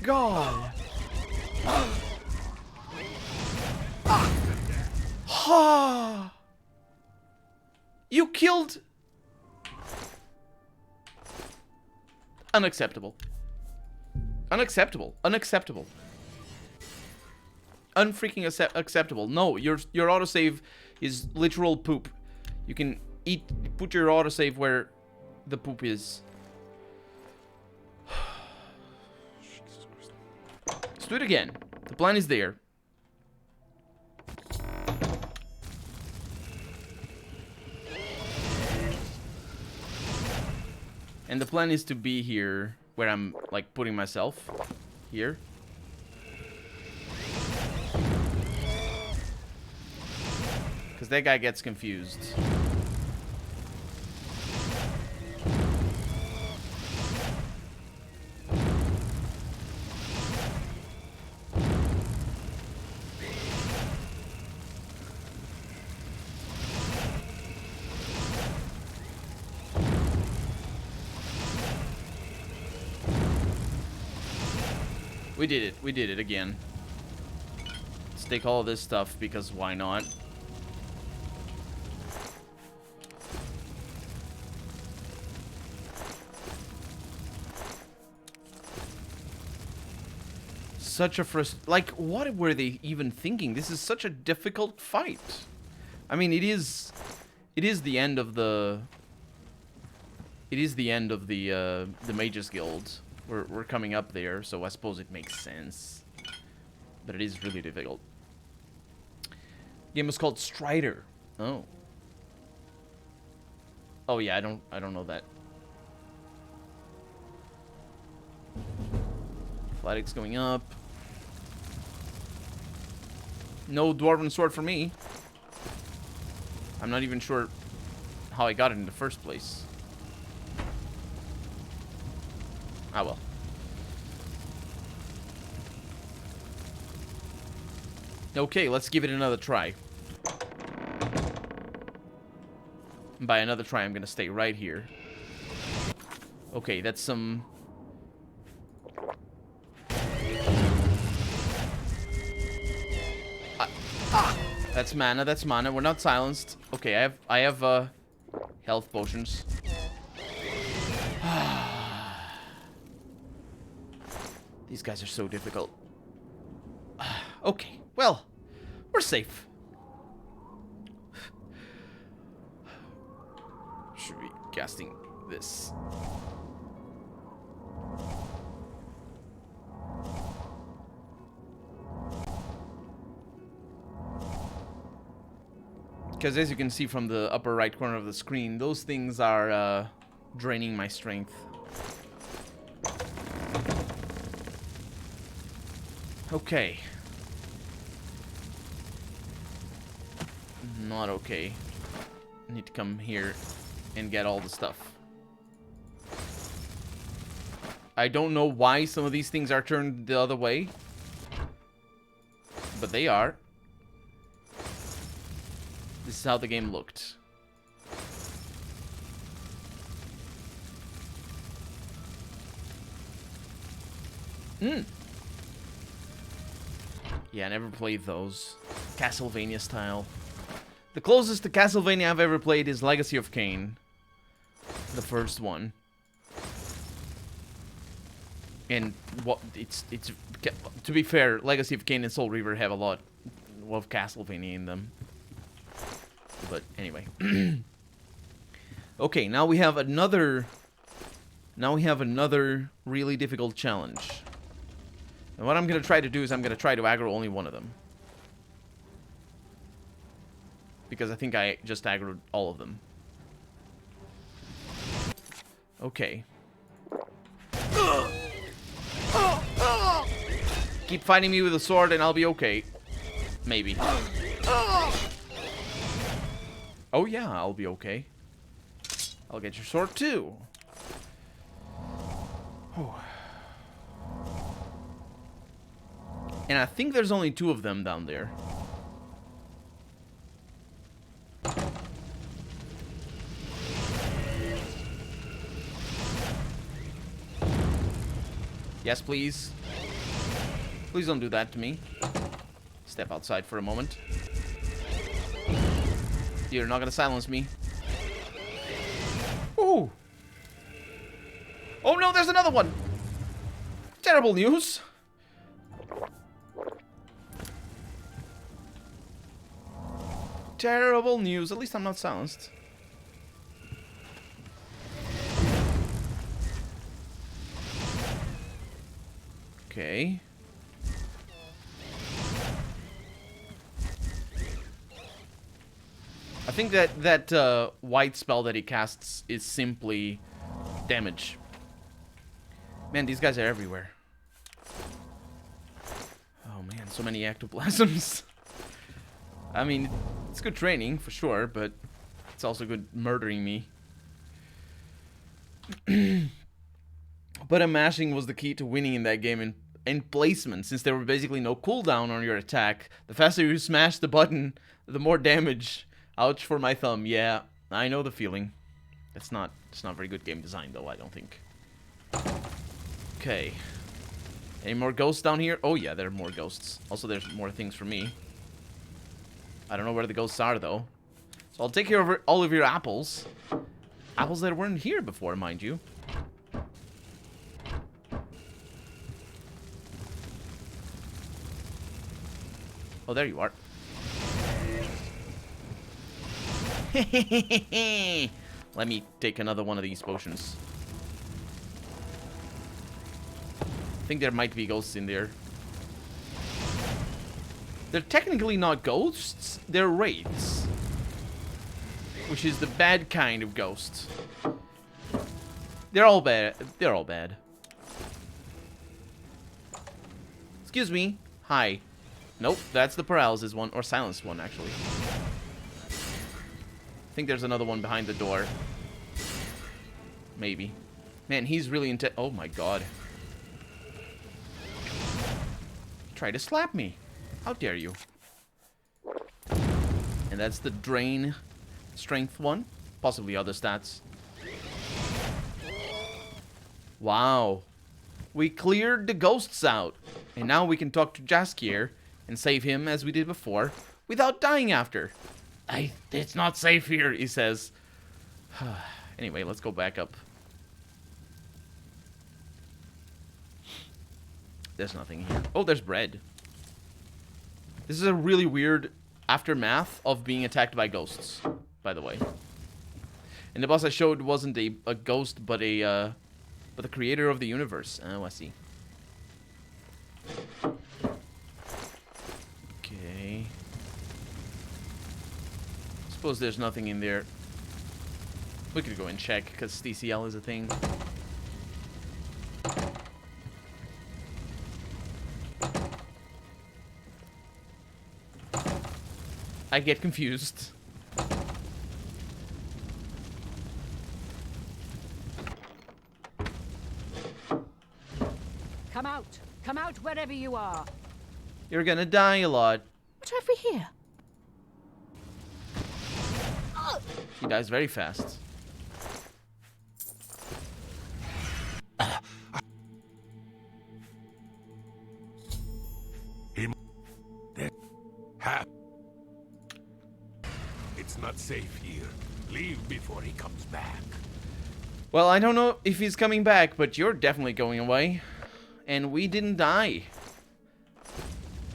god! Ha! You killed... Unacceptable. Unacceptable. Unacceptable. Unfreaking acceptable. No, your autosave is literal poop. You can put your autosave where the poop is. Let's do it again. The plan is there. And the plan is to be here where I'm like putting myself here. Because that guy gets confused. We did it. We did it again. Let's take all of this stuff because why not? Such a like, what were they even thinking? This is such a difficult fight. I mean, it is the end of the the Mages Guild. We're coming up there, so I suppose it makes sense. But it is really difficult. Game was called Strider. Oh. Oh yeah, I don't know that. Athletics going up. No dwarven sword for me. I'm not even sure how I got it in the first place. Ah well. Okay, let's give it another try. And by another try, I'm gonna stay right here. Okay, that's some... That's mana, that's mana. We're not silenced. Okay, I have health potions. These guys are so difficult. Okay, well, we're safe. Should be casting this. Because as you can see from the upper right corner of the screen, those things are draining my strength. Okay. Not okay. I need to come here and get all the stuff. I don't know why some of these things are turned the other way, but they are. This is how the game looked. Yeah, I never played those. Castlevania style. The closest to Castlevania I've ever played is Legacy of Kain. The first one. And what it's to be fair, Legacy of Kain and Soul Reaver have a lot of Castlevania in them. But anyway. Okay, now we have another Now we have another really difficult challenge. And what I'm going to try to do is I'm going to try to aggro only one of them. Because I think I just aggroed all of them. Okay. Keep fighting me with a sword and I'll be okay. Maybe. Oh yeah, I'll be okay. I'll get your sword too. Oh. And I think there's only 2 of them down there. Yes, please. Please don't do that to me. Step outside for a moment. You're not gonna silence me. Ooh. Oh no, there's another one! Terrible news! Terrible news. At least I'm not silenced. Okay. I think that white spell that he casts is simply damage. Man, these guys are everywhere. Oh man, so many ectoplasms. I mean, it's good training for sure, but it's also good murdering me. But a mashing was the key to winning in that game in placement, since there were basically no cooldown on your attack. The faster you smash the button, the more damage. Ouch for my thumb. Yeah, I know the feeling. It's not very good game design though, I don't think. Okay. Any more ghosts down here? Oh yeah, there are more ghosts. Also, there's more things for me. I don't know where the ghosts are though. So I'll take care of all of your apples. Apples that weren't here before, mind you. Oh, there you are. Let me take another one of these potions. I think there might be ghosts in there. They're technically not ghosts, they're wraiths. Which is the bad kind of ghost. They're all bad. They're all bad. Excuse me. Hi. Nope, that's the paralysis one, or silenced one, actually. I think there's another one behind the door. Maybe. Man, he's really intense. Oh my god. Try to slap me. How dare you? And that's the drain strength one. Possibly other stats. Wow. We cleared the ghosts out. And now we can talk to Jaskier and save him as we did before without dying after. It's not safe here, he says. Anyway, let's go back up. There's nothing here. Oh, there's bread. This is a really weird aftermath of being attacked by ghosts, by the way. And the boss I showed wasn't a ghost, but the creator of the universe. Oh, I see. Okay. Suppose there's nothing in there. We could go and check, because TCL is a thing. I get confused. Come out! Come out wherever you are! You're gonna die a lot. What have we here? She dies very fast. It's not safe here. Leave before he comes back. Well, I don't know if he's coming back, but you're definitely going away. And we didn't die.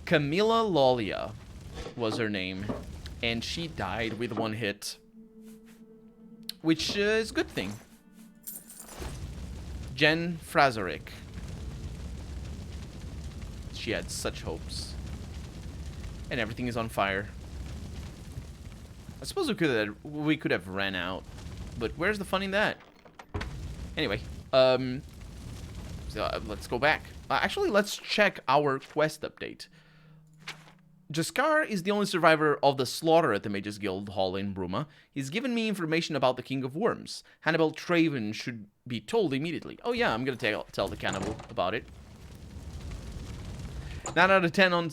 Camilla Lolia was her name. And she died with one hit. Which is a good thing. Jen Frazerick. She had such hopes. And everything is on fire. I suppose we could have ran out. But where's the fun in that? Anyway, so, let's go back. Actually, let's check our quest update. Jaskar is the only survivor of the slaughter at the Mages Guild Hall in Bruma. He's given me information about the King of Worms. Hannibal Traven should be told immediately. Oh yeah, I'm gonna tell the cannibal about it. 9 out of 10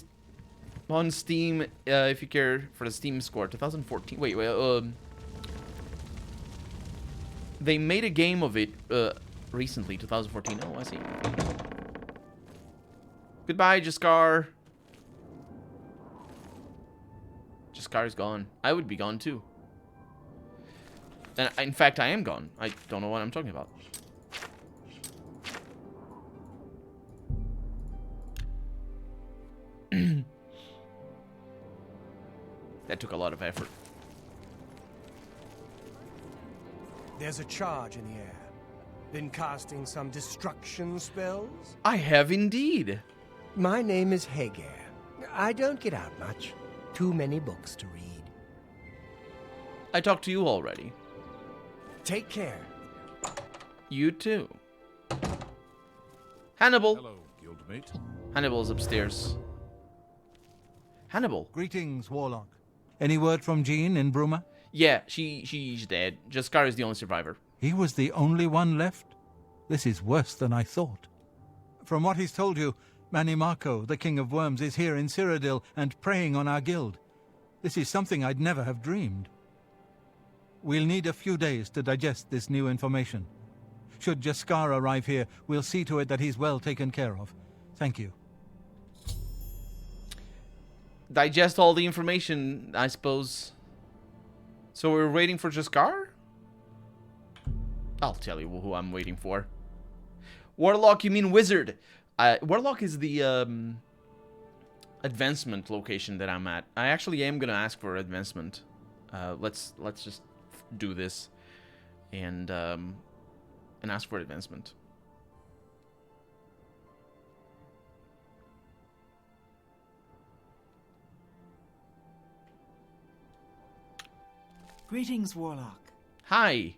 on Steam, if you care for the Steam score. 2014. Wait. They made a game of it recently, 2014. Oh, I see. Goodbye, Jaskar. Jaskar is gone. I would be gone too. And in fact, I am gone. I don't know what I'm talking about. That took a lot of effort. There's a charge in the air. Been casting some destruction spells? I have indeed. My name is Hagar. I don't get out much. Too many books to read. I talked to you already. Take care. You too. Hannibal. Hello, guildmate. Hannibal is upstairs. Hannibal. Greetings, Warlock. Any word from Jean in Bruma? Yeah, she's dead. Jaskar is the only survivor. He was the only one left? This is worse than I thought. From what he's told you, Manimarco, the King of Worms, is here in Cyrodiil and preying on our guild. This is something I'd never have dreamed. We'll need a few days to digest this new information. Should Jaskar arrive here, we'll see to it that he's well taken care of. Thank you. Digest all the information, I suppose. So we're waiting for Jaskar? I'll tell you who I'm waiting for. Warlock, you mean wizard? Warlock is the advancement location that I'm at. I actually am gonna ask for advancement. Let's just do this and ask for advancement. Greetings, Warlock. Hi.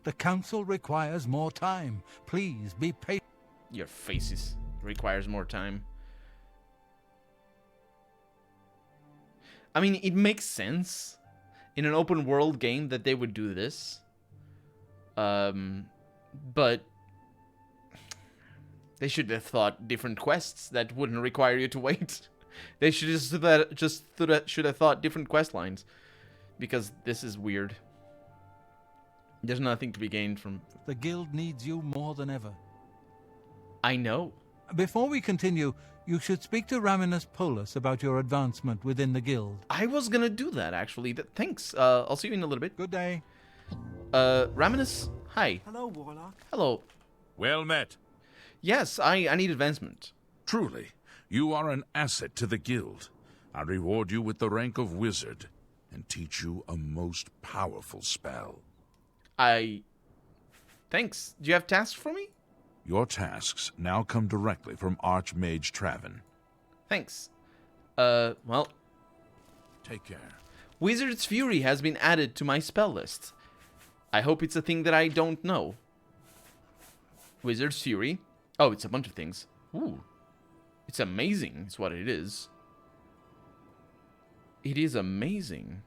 The council requires more time. Please be patient. Your faces requires more time. I mean, it makes sense in an open world game that they would do this. But they should have thought different quests that wouldn't require you to wait. They should should have thought different quest lines, because this is weird. There's nothing to be gained from. The guild needs you more than ever. I know. Before we continue, you should speak to Raminus Polus about your advancement within the guild. I was gonna do that, actually. Thanks. I'll see you in a little bit. Good day. Raminus, hi. Hello, Warlock. Hello. Well met. Yes, I need advancement. Truly, you are an asset to the guild. I reward you with the rank of wizard and teach you a most powerful spell. Thanks. Do you have tasks for me? Your tasks now come directly from Archmage Traven. Thanks. Well, Take care. Wizard's Fury has been added to my spell list. I hope it's a thing that I don't know. Wizard's Fury? Oh, it's a bunch of things. Ooh. It's amazing, is what it is. It is amazing.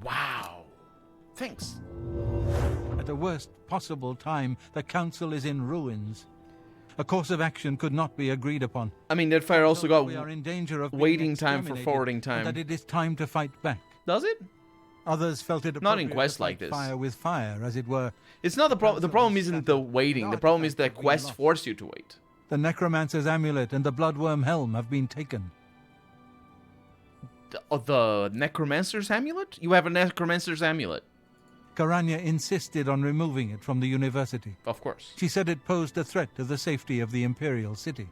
Wow. Thanks. At the worst possible time, the council is in ruins. A course of action could not be agreed upon. I mean, that fire also got We are in danger of being waiting time for exterminated, forwarding and time. that it is time to fight back. Does it? Others felt it Not in appropriate quests to like fight this. fire with fire, as it were. It's not the problem. The Council problem has isn't the scattered. waiting. The No problem is that artifacts have been quests lost. force you to wait. The Necromancer's amulet and the Bloodworm helm have been taken. The Necromancer's amulet? You have a Necromancer's amulet. Karanya insisted on removing it from the university. Of course. She said it posed a threat to the safety of the Imperial City.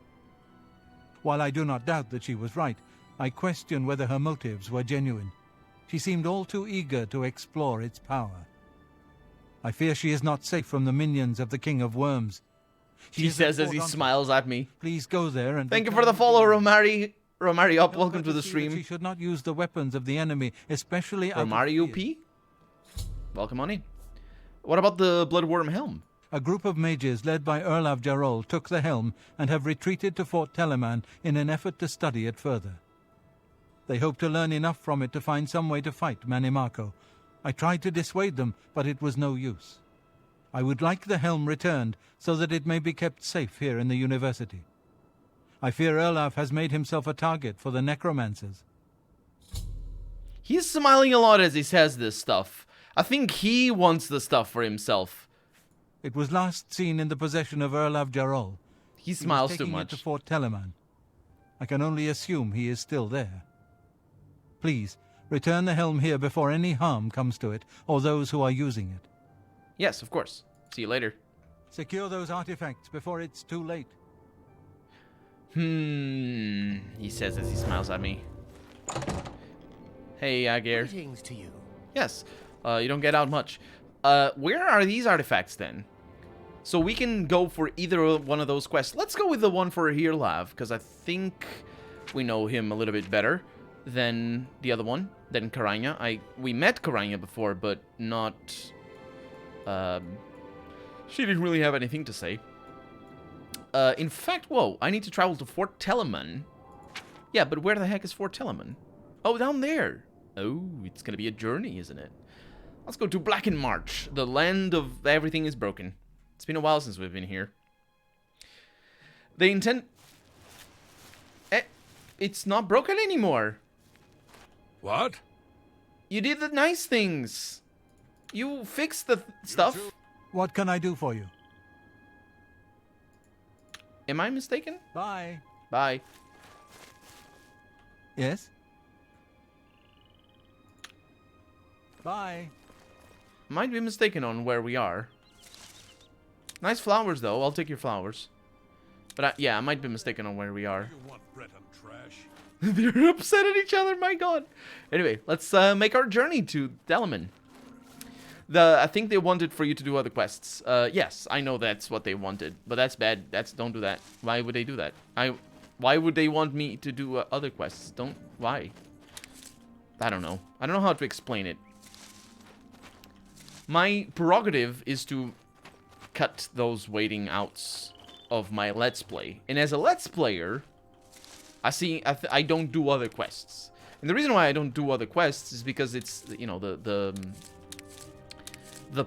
While I do not doubt that she was right, I question whether her motives were genuine. She seemed all too eager to explore its power. I fear she is not safe from the minions of the King of Worms. He is says at as he Fort smiles at me. Please go there and Thank you for return the follow, with Romari up. Tell Welcome her to the see that stream. She should not use the weapons of the enemy, especially out of Romario fear. P? Welcome on in. What about the Bloodworm Helm? A group of mages led by Erlav Jarol took the helm and have retreated to Fort Telemann in an effort to study it further. They hope to learn enough from it to find some way to fight Manimarco. I tried to dissuade them, but it was no use. I would like the helm returned so that it may be kept safe here in the university. I fear Erlav has made himself a target for the necromancers. He's smiling a lot as he says this stuff. I think he wants the stuff for himself. It was last seen in the possession of Erlav Jarol. He smiles was too taking it much. to Fort Telemann. I can only assume he is still there. Please, return the helm here before any harm comes to it, or those who are using it. Yes, of course. See you later. Secure those artifacts before it's too late. He says as he smiles at me. Hey, Agir. Greetings to you. Yes, you don't get out much. Where are these artifacts then? So we can go for either one of those quests. Let's go with the one for Hirlav, because I think we know him a little bit better than the other one, than Karanya. We met Karanya before, but not... she didn't really have anything to say. In fact, whoa, I need to travel to Fort Telemann. Yeah, but where the heck is Fort Telemann? Oh, down there. Oh, it's gonna be a journey, isn't it? Let's go to Blacken March, the land of everything is broken. It's been a while since we've been here. They intend... it's not broken anymore. What? You did the nice things. You fixed the stuff. What can I do for you? Am I mistaken? Bye. Bye. Yes? Bye. Might be mistaken on where we are. Nice flowers, though. I'll take your flowers. But yeah, I might be mistaken on where we are. You want bread and trash? They're upset at each other, my god. Anyway, let's make our journey to Delaman. I think they wanted for you to do other quests. Yes, I know that's what they wanted, but that's bad. Don't do that. Why would they do that? Why would they want me to do other quests? Why? I don't know. I don't know how to explain it. My prerogative is to cut those waiting outs of my Let's Play. And as a Let's Player, I don't do other quests. And the reason why I don't do other quests is because it's, you know, the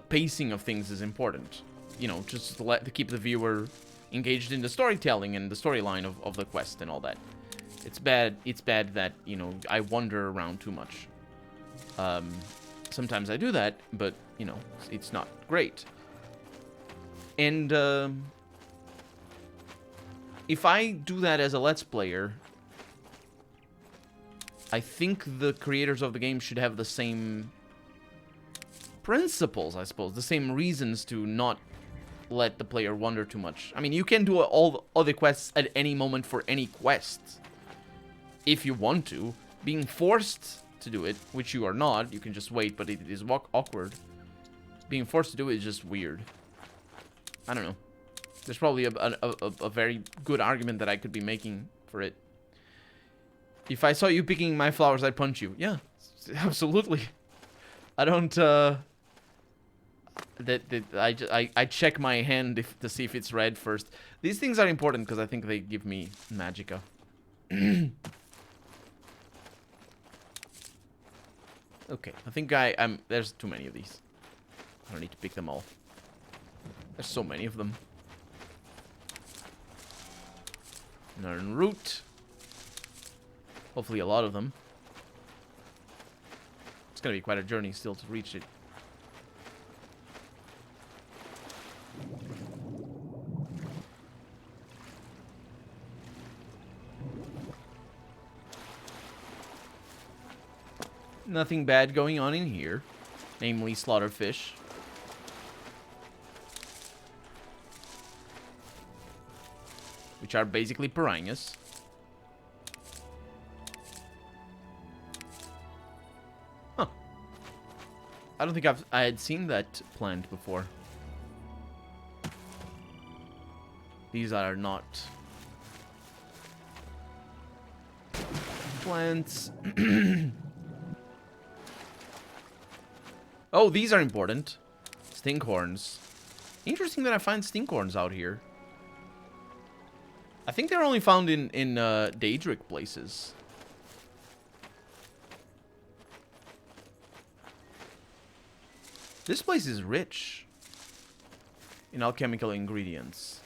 pacing of things is important. You know, just to keep the viewer engaged in the storytelling and the storyline of the quest and all that. It's bad that, you know, I wander around too much. Sometimes I do that, but, you know, it's not great. And if I do that as a Let's Player, I think the creators of the game should have the same principles, I suppose, the same reasons to not let the player wander too much. I mean, you can do all the other quests at any moment for any quest, if you want to. Being forced to do it, which you are not, you can just wait, but it is awkward. Being forced to do it is just weird. I don't know. There's probably a very good argument that I could be making for it. If I saw you picking my flowers, I'd punch you. Yeah, absolutely. I don't, I check my hand to see if it's red first. These things are important because I think they give me magicka. Okay, I think there's too many of these. I don't need to pick them all. There's so many of them. Northern route. Hopefully a lot of them. It's gonna be quite a journey still to reach it. Nothing bad going on in here. Namely slaughter fish. Which are basically piranhas. Huh. I don't think I had seen that plant before. These are not plants. Oh, these are important. Stinkhorns. Interesting that I find stinkhorns out here. I think they're only found in Daedric places. This place is rich in alchemical ingredients.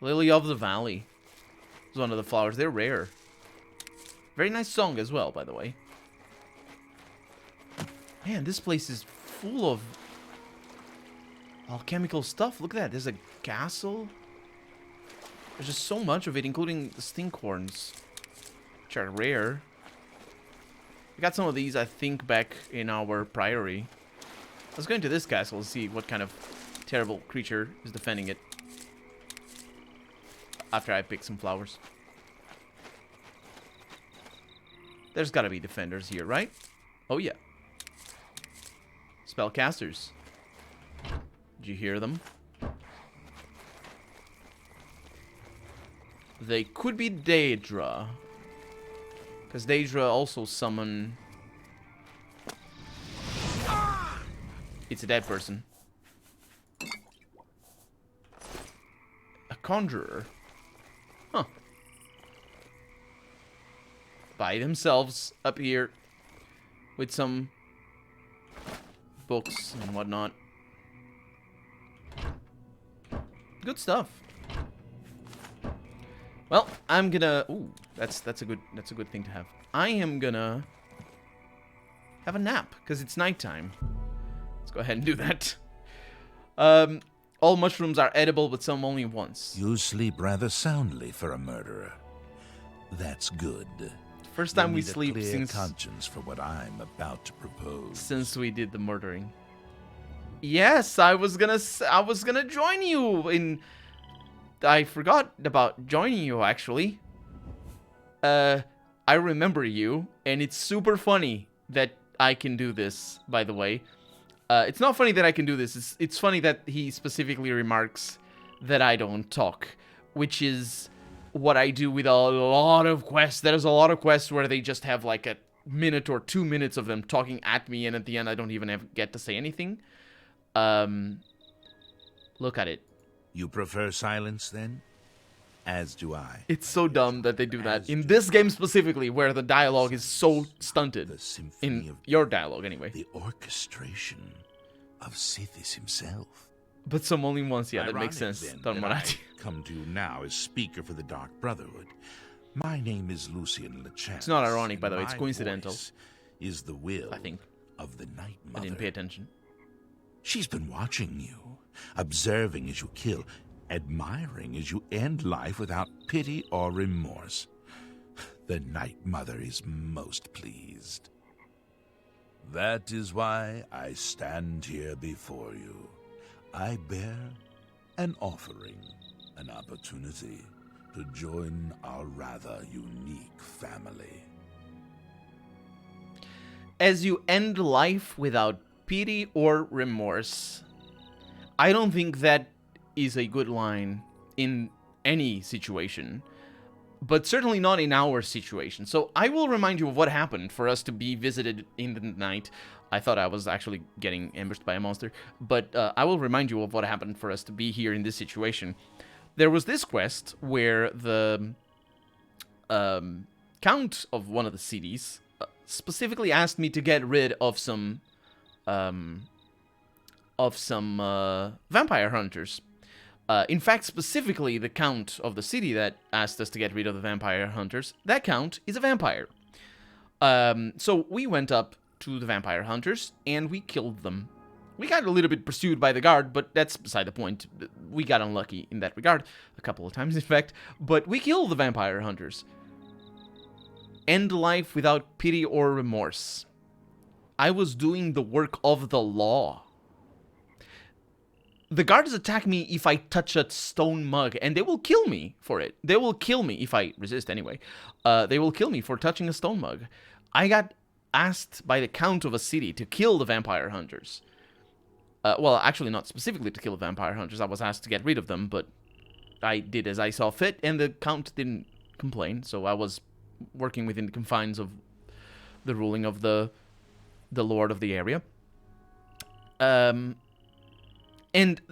Lily of the Valley is one of the flowers. They're rare. Very nice song as well, by the way. Man, this place is full of alchemical stuff. Look at that. There's a castle. There's just so much of it, including the stinkhorns, which are rare. We got some of these, I think, back in our priory. Let's go into this castle and see what kind of terrible creature is defending it. After I pick some flowers. There's gotta be defenders here, right? Oh, yeah. Spellcasters. Did you hear them? They could be Daedra. Because Daedra also summon... It's a dead person. A conjurer. Huh. By themselves up here with some books and whatnot. Good stuff. Well, I'm gonna... Ooh, that's a good thing to have. I am gonna have a nap because it's nighttime. Let's go ahead and do that. All mushrooms are edible, but some only once. You sleep rather soundly for a murderer. That's good. First time You'll we need a sleep clear conscience for what I'm about to propose. Since we did the murdering. Yes, I was gonna join you in... I forgot about joining you, actually. I remember you, and it's super funny that I can do this, by the way. It's not funny that I can do this. It's funny that he specifically remarks that I don't talk, which is what I do with a lot of quests. There's a lot of quests where they just have like a minute or 2 minutes of them talking at me, and at the end I don't even get to say anything. Look at it. You prefer silence, then? As do I. It's so dumb that they do that. In this game specifically, where the dialogue is so stunted. The symphony In of your dialogue, anyway. the orchestration of Sithis himself. But some only once, yeah, that Ironic, makes sense. then, Don that I Morati. come to you now as speaker for the Dark Brotherhood. My name is Lucian Lechance. It's not ironic, by and the way, it's my coincidental. voice is the will I think. of the Night I Mother. didn't pay attention. She's been watching you, observing as you kill, admiring as you end life without pity or remorse. The Night Mother is most pleased. That is why I stand here before you. I bear an offering, an opportunity to join our rather unique family. As you end life without pity or remorse, I don't think that is a good line in any situation, but certainly not in our situation. So I will remind you of what happened for us to be visited in the night. I thought I was actually getting ambushed by a monster, but I will remind you of what happened for us to be here in this situation. There was this quest where the count of one of the cities specifically asked me to get rid of some vampire hunters. In fact, specifically the count of the city that asked us to get rid of the vampire hunters, that count is a vampire. So we went up to the vampire hunters and we killed them. We got a little bit pursued by the guard, but that's beside the point. We got unlucky in that regard, a couple of times in fact, but we killed the vampire hunters. End life without pity or remorse. I was doing the work of the law. the guards attack me if I touch a stone mug, and they will kill me for it. They will kill me if I resist anyway. They will kill me for touching a stone mug. I got asked by the count of a city to kill the vampire hunters. Well, actually not specifically to kill the vampire hunters. I was asked to get rid of them, but I did as I saw fit, and the count didn't complain, so I was working within the confines of the ruling of the lord of the area. And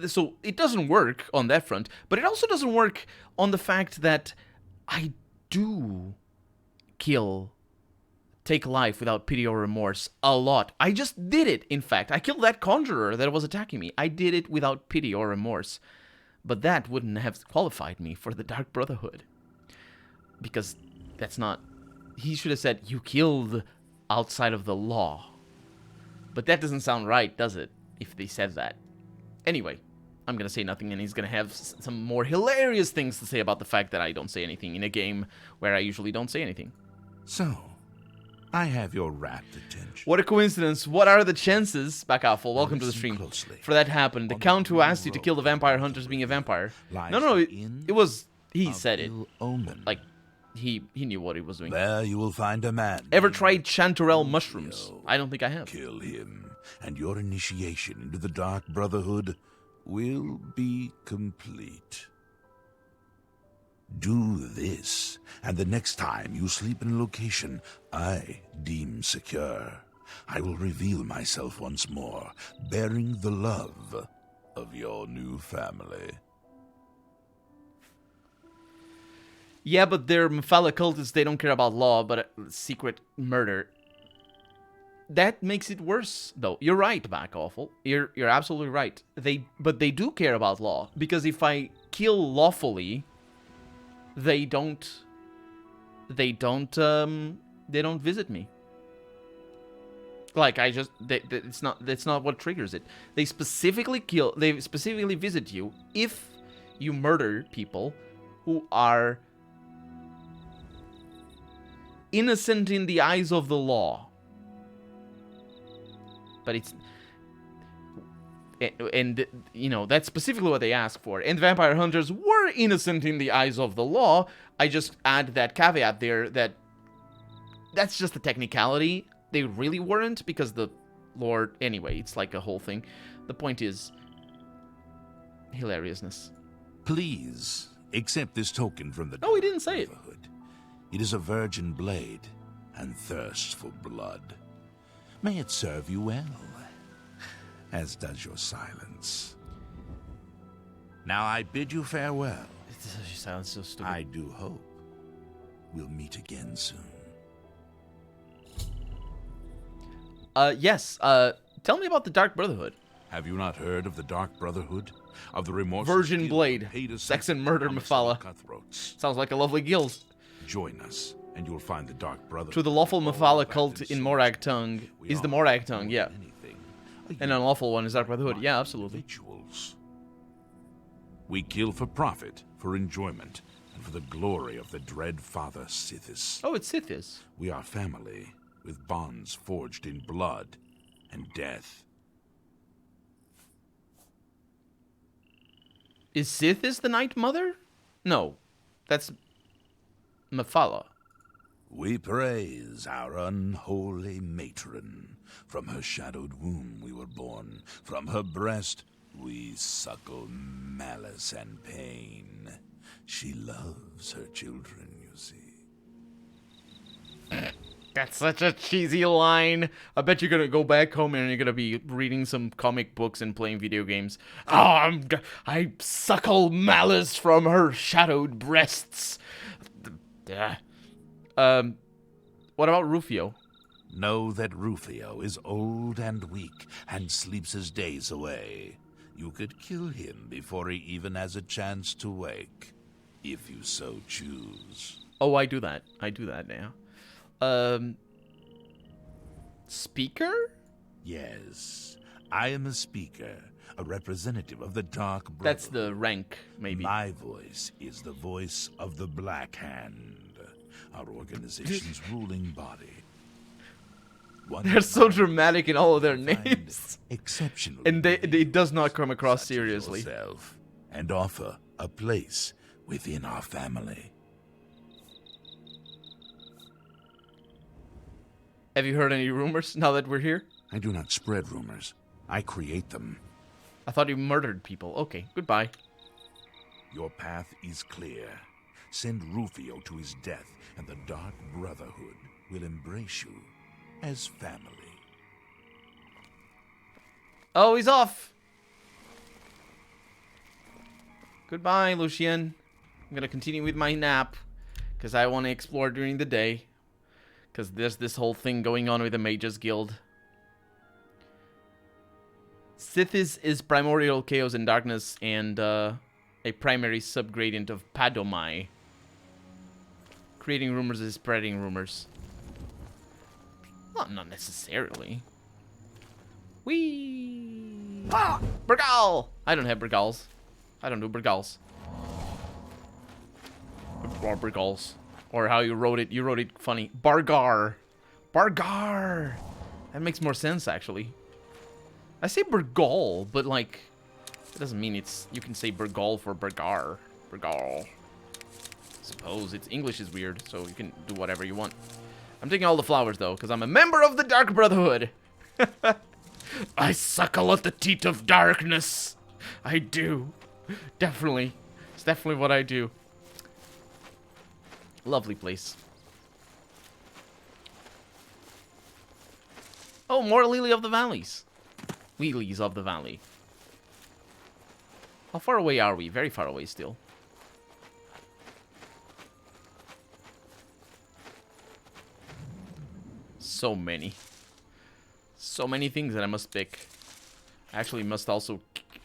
so it doesn't work on that front, but it also doesn't work on the fact that I do take life without pity or remorse a lot. I just did it, in fact. I killed that conjurer that was attacking me. I did it without pity or remorse. But that wouldn't have qualified me for the Dark Brotherhood. Because that's not... He should have said, you killed outside of the law. But that doesn't sound right, does it? If they said that. Anyway, I'm going to say nothing, and he's going to have some more hilarious things to say about the fact that I don't say anything in a game where I usually don't say anything. So, I have your rapt attention. What a coincidence. What are the chances, Backawful, welcome to the stream, for that happened? The count who asked you to kill the vampire hunters being a vampire. No, it was... He said it. Like, he knew what he was doing. There you will find a man. Ever tried chanterelle mushrooms? I don't think I have. Kill him, and your initiation into the Dark Brotherhood will be complete. Do this, and the next time you sleep in a location I deem secure, I will reveal myself once more, bearing the love of your new family. Yeah, but they're Mephala cultists, they don't care about law, but secret murder. That makes it worse, though. You're right, Backawful. You're absolutely right. But they do care about law, because if I kill lawfully, they don't visit me. Like, it's not what triggers it. They specifically visit you if you murder people who are innocent in the eyes of the law. But you know, that's specifically what they ask for. And vampire hunters were innocent in the eyes of the law. I just add that caveat there that's just a technicality. They really weren't, because the Lord... Anyway, it's like a whole thing. The point is... hilariousness. Please, accept this token from the... Oh, he didn't say it. It is a virgin blade, and thirsts for blood. May it serve you well, as does your silence. Now I bid you farewell. Your silence is so stupid. I do hope we'll meet again soon. Yes, tell me about the Dark Brotherhood. Have you not heard of the Dark Brotherhood? Of the remorseless Virgin Blade. Sex and murder, Mephala. Cutthroats. Sounds like a lovely guild. Join us, and you'll find the Dark Brotherhood. To the lawful Mephala cult in Morag Tongue is the Morag Tongue, yeah. An unlawful one is Dark Brotherhood, yeah, absolutely. Rituals. We kill for profit, for enjoyment, and for the glory of the dread Father Sithis. Oh, it's Sithis. We are family, with bonds forged in blood and death. Is Sithis the Night Mother? No, that's Mephala. We praise our unholy matron. From her shadowed womb we were born. From her breast we suckle malice and pain. She loves her children, you see. That's such a cheesy line. I bet you're gonna go back home and you're gonna be reading some comic books and playing video games. Oh, I suckle malice from her shadowed breasts. What about Rufio? Know that Rufio is old and weak and sleeps his days away. You could kill him before he even has a chance to wake, if you so choose. Oh, I do that. I do that now. Speaker? Yes, I am a speaker, a representative of the Dark Brotherhood. That's the rank, maybe. My voice is the voice of the Black Hand, our organization's ruling body. One They're so might dramatic in all of their find names. exceptionally And it unique does not come across such as seriously. yourself, and offer a place within our family. Have you heard any rumors now that we're here? I do not spread rumors. I create them. I thought you murdered people. Okay, goodbye. Your path is clear. Send Rufio to his death, and the Dark Brotherhood will embrace you as family. Oh, he's off. Goodbye, Lucien. I'm gonna continue with my nap, because I want to explore during the day. Because there's this whole thing going on with the Mages Guild. Sithis is primordial chaos and darkness, and a primary subgradient of Padomai. Creating rumors is spreading rumors. Well, not necessarily. Whee! Ah! Bergal! I don't have Bergals. I don't do Bergals. Or Bergals. Or how you wrote it funny. Bargar. Bargar! That makes more sense, actually. I say Bergal, but like, it doesn't mean it's, you can say Bergal for Bergar. Bergal. Suppose it's English is weird, so you can do whatever you want. I'm taking all the flowers though, because I'm a member of the Dark Brotherhood. I suckle at the teat of darkness. I do. Definitely. It's definitely what I do. Lovely place. Oh, more Lily of the Valleys. Lilies of the Valley. How far away are we? Very far away still. So many. So many things that I must pick. I actually must also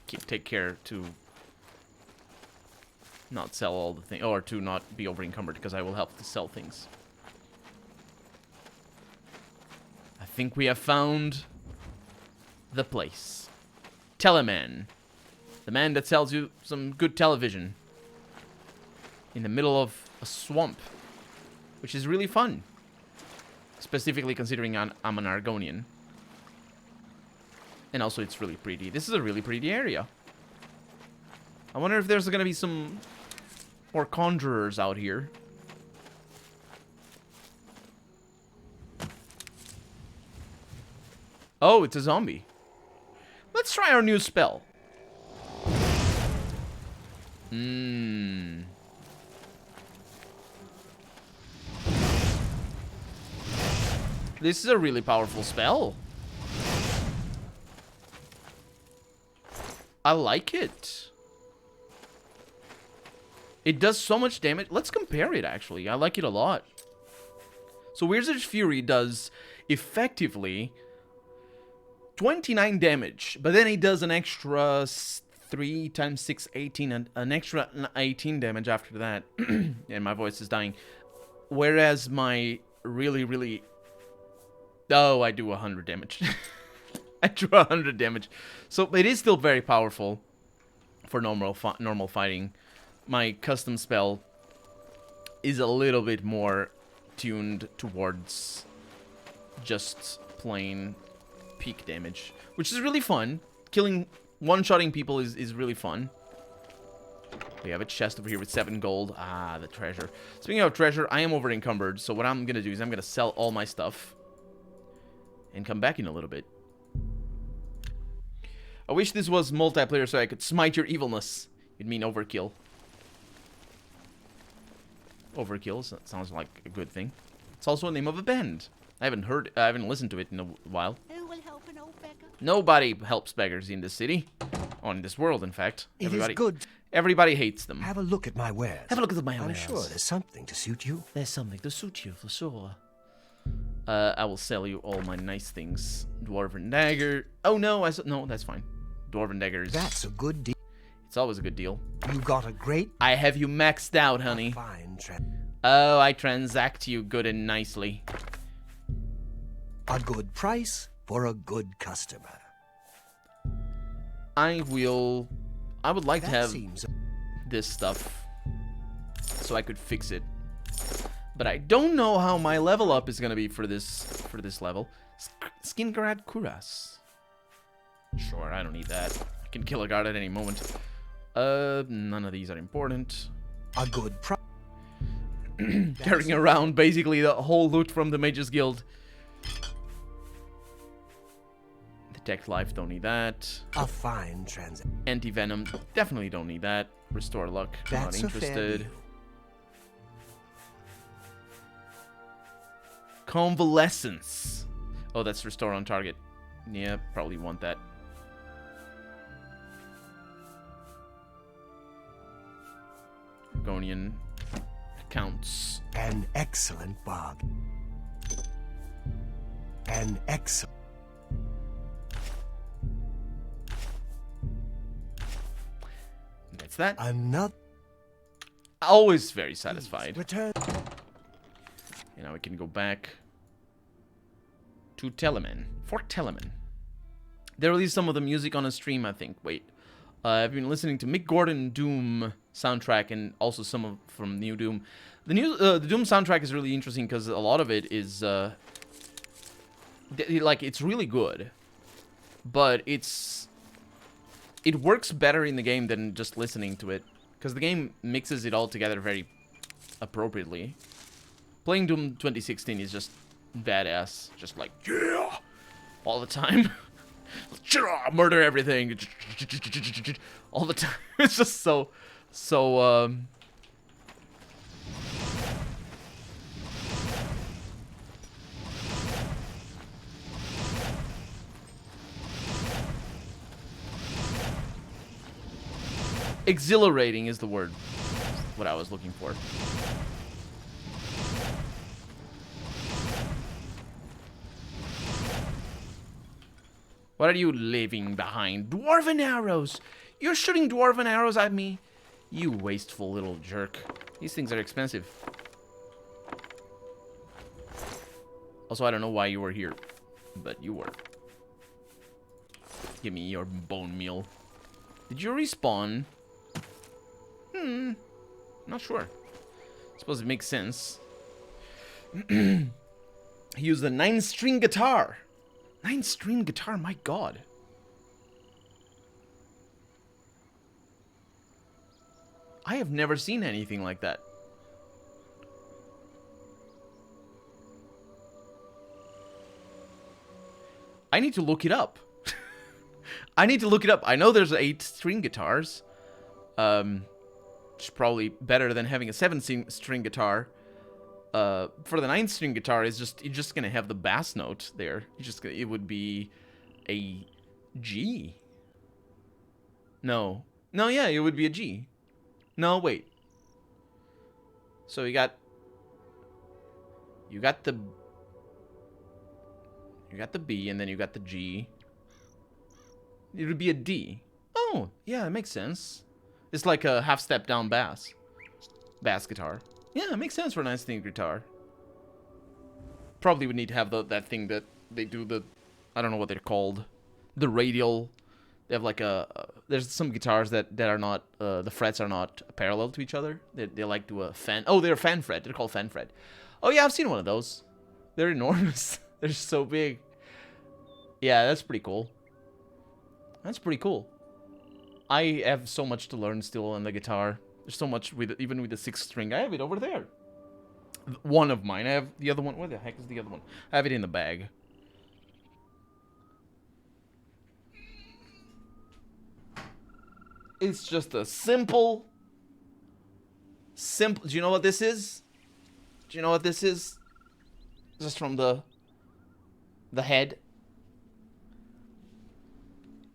take care to not sell all the things, or to not be over encumbered, because I will help to sell things. I think we have found the place. Teleman. The man that sells you some good television. In the middle of a swamp. Which is really fun. Specifically considering I'm an Argonian. And also it's really pretty. This is a really pretty area. I wonder if there's gonna be some more conjurers out here. Oh, it's a zombie. Let's try our new spell. This is a really powerful spell. I like it. It does so much damage. Let's compare it, actually. I like it a lot. So Wizard's Fury does effectively 29 damage, but then it does an extra 3 times 6, 18, and an extra 18 damage after that. And my voice is dying. Whereas my really... Oh, I do 100 damage. I do 100 damage. So it is still very powerful for normal fighting. My custom spell is a little bit more tuned towards just plain peak damage, which is really fun. Killing, one-shotting people is really fun. We have a chest over here with 7 gold. Ah, the treasure. Speaking of treasure, I am over encumbered, so what I'm gonna do is I'm gonna sell all my stuff and come back in a little bit. I wish this was multiplayer so I could smite your evilness. It'd mean overkill. Overkill sounds like a good thing. It's also the name of a band. I haven't listened to it in a while. Who will help an old beggar? Nobody helps beggars in this city. Or in this world, in fact. It is good. Everybody hates them. Have a look at my wares. Have a look at my I'm wares. sure there's something to suit you. There's something to suit you, for sure. I will sell you all my nice things. Dwarven dagger. Oh, no, no, that's fine. Dwarven daggers. That's a good deal. It's always a good deal. You got a great... I have you maxed out, honey. Fine Oh, I transact you good and nicely. A good price for a good customer. I would like to have seems... this stuff so I could fix it. But I don't know how my level up is gonna be for this level. Skin guard cuirass. Sure, I don't need that. I can kill a guard at any moment. None of these are important. A good Carrying around basically the whole loot from the Mages Guild. Detect life, don't need that. A fine transaction. Anti-venom, definitely don't need that. Restore luck, That's not a fair interested. deal. Convalescence. Oh, that's restore on target. Yeah, probably want that. Argonian accounts. An excellent bargain. An excellent. That's that. Another. Always very satisfied. Return. And now we can go back to Telemann. Fort Telemann. They released some of the music on a stream, I think. Wait. I've been listening to Mick Gordon Doom soundtrack and also some of from New Doom. The Doom soundtrack is really interesting because a lot of it is like it's really good, but it works better in the game than just listening to it because the game mixes it all together very appropriately. Playing Doom 2016 is just badass, just like yeah, all the time. Murder everything all the time. It's just so exhilarating is the word what I was looking for. What are you leaving behind? Dwarven arrows! You're shooting dwarven arrows at me? You wasteful little jerk. These things are expensive. Also, I don't know why you were here, but you were. Give me your bone meal. Did you respawn? Not sure. Suppose it makes sense. He used a 9-string guitar. 9-string guitar, my god. I have never seen anything like that. I need to look it up. I need to look it up. I know there's 8-string guitars. Which is probably better than having a 7-string guitar. For the 9-string guitar, you're just gonna have the bass note there. It would be a G. No, yeah, it would be a G. No, wait. So you got the B, and then you got the G. It would be a D. Oh, yeah, that makes sense. It's like a half-step down bass guitar. Yeah, it makes sense for a 9-string guitar. Probably would need to have that thing that they do I don't know what they're called. The radial. They have like there's some guitars that are not, the frets are not parallel to each other. They like do a fan. Oh, they're a fan fret. They're called fan fret. Oh yeah, I've seen one of those. They're enormous. They're so big. Yeah, that's pretty cool. That's pretty cool. I have so much to learn still on the guitar. There's so much even with the 6-string. I have it over there. One of mine. I have the other one. Where the heck is the other one? I have it in the bag. It's just a simple. Do you know what this is? Do you know what this is? Just from the head.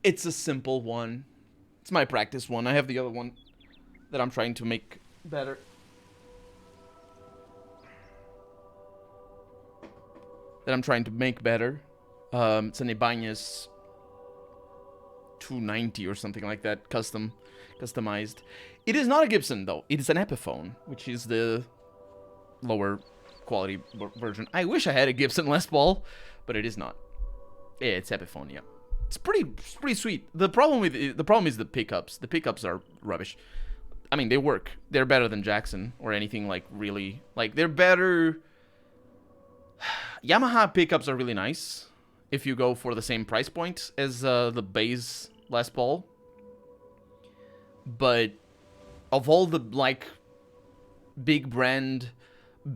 It's a simple one. It's my practice one. I have the other one that I'm trying to make better. It's an Ibanez 290 or something like that, customized. It is not a Gibson though. It is an Epiphone, which is the lower quality version. I wish I had a Gibson Les Paul, but it is not. Yeah, it's Epiphone. Yeah, it's pretty sweet. The problem is the pickups. The pickups are rubbish. I mean, they work. They're better than Jackson or anything like really. Like, they're better. Yamaha pickups are really nice if you go for the same price point as the base Les Paul. But of all the, like, big brand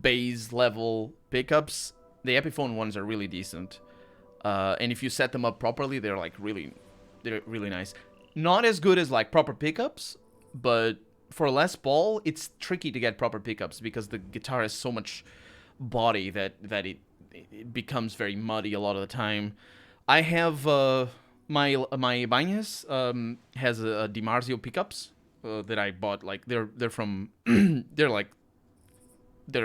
base level pickups, the Epiphone ones are really decent. And if you set them up properly, they're really nice. Not as good as, like, proper pickups, but for Les Paul, it's tricky to get proper pickups because the guitar has so much body that it becomes very muddy a lot of the time. I have my Ibanez has a DiMarzio pickups that I bought. Like, they're from they're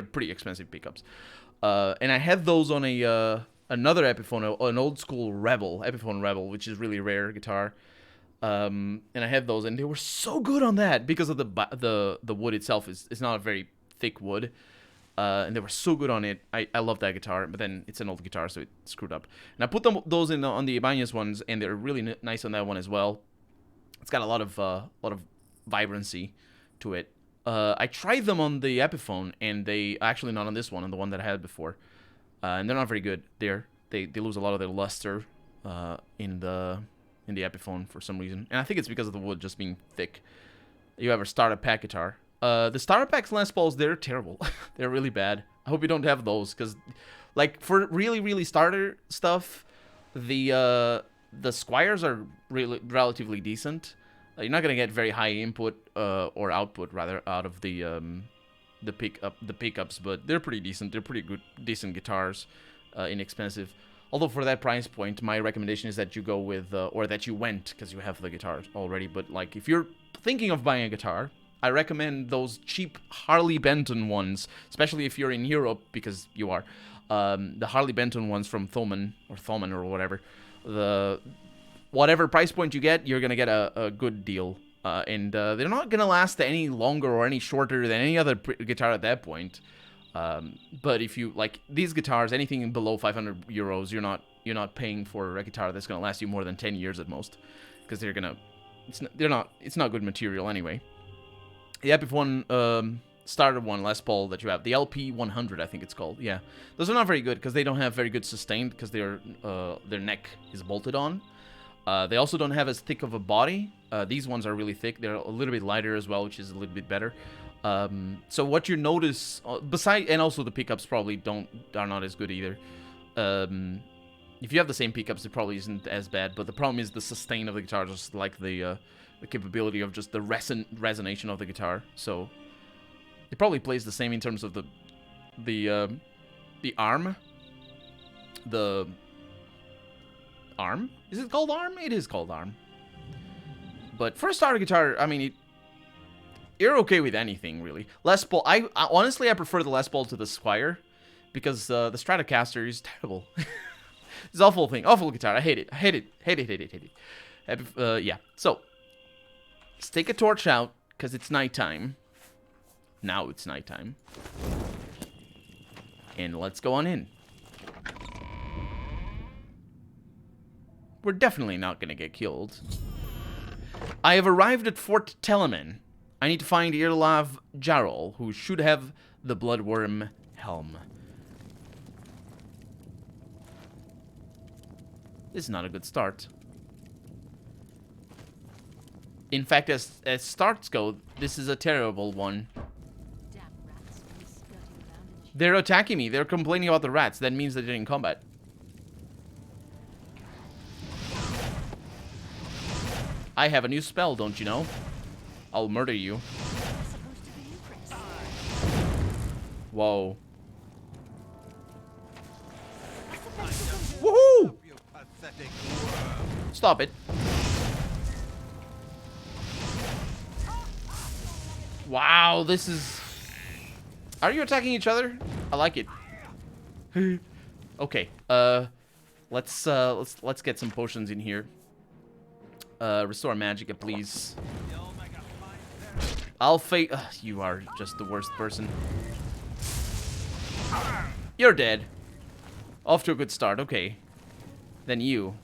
pretty expensive pickups, and I had those on another Epiphone, an old school Epiphone Rebel, which is really rare guitar. And I had those, and they were so good on that because of the wood itself is not a very thick wood, and they were so good on it. I love that guitar, but then it's an old guitar, so it screwed up. And I put those on the Ibanez ones, and they're really nice on that one as well. It's got a lot of vibrancy to it. I tried them on the Epiphone, and they actually not on this one, on the one that I had before, and they're not very good. They lose a lot of their luster in the Epiphone for some reason. And I think it's because of the wood just being thick. You have a starter pack guitar. The starter packs Les Pauls, they're terrible. They're really bad. I hope you don't have those, because, like, for really, really starter stuff, the Squires are really relatively decent. You're not gonna get very high input or output rather out of the pickups, but they're pretty decent. They're pretty good, decent guitars, inexpensive. Although for that price point, my recommendation is that you go with, or that you went, because you have the guitar already. But, like, if you're thinking of buying a guitar, I recommend those cheap Harley Benton ones, especially if you're in Europe, because you are. The Harley Benton ones from Thomann or whatever. Whatever price point you get, you're gonna get a good deal, and they're not gonna last any longer or any shorter than any other guitar at that point. But if you like these guitars, anything below 500 euros, you're not paying for a guitar that's gonna last you more than 10 years at most, because it's not good material anyway. The Epiphone starter one Les Paul that you have, the LP 100 I think it's called, yeah, those are not very good because they don't have very good sustain because their neck is bolted on. They also don't have as thick of a body. These ones are really thick. They're a little bit lighter as well, which is a little bit better. So what you notice, and also the pickups probably are not as good either. If you have the same pickups, it probably isn't as bad. But the problem is the sustain of the guitar, just like the capability of just the resonation of the guitar. So it probably plays the same in terms of the arm. The arm? Is it called arm? It is called arm. But for a starter guitar, I mean, you're okay with anything, really. Les Paul, I honestly, I prefer the Les Paul to the Squire, because the Stratocaster is terrible. It's an awful thing. Awful guitar. I hate it. I hate it. Hate it, hate it, hate it. Yeah. So, let's take a torch out, because it's nighttime. Now it's nighttime. And let's go on in. We're definitely not going to get killed. I have arrived at Fort Telemann. I need to find Irlav Jarl, who should have the Bloodworm Helm. This is not a good start. In fact, as starts go, this is a terrible one. They're attacking me. They're complaining about the rats. That means that they're in combat. I have a new spell, don't you know? I'll murder you. Whoa. Woohoo! Stop it. Wow, this is... Are you attacking each other? I like it. Okay, let's get some potions in here. Restore Magicka, please. I'll fake. You are just the worst person. You're dead. Off to a good start. Okay. Then you.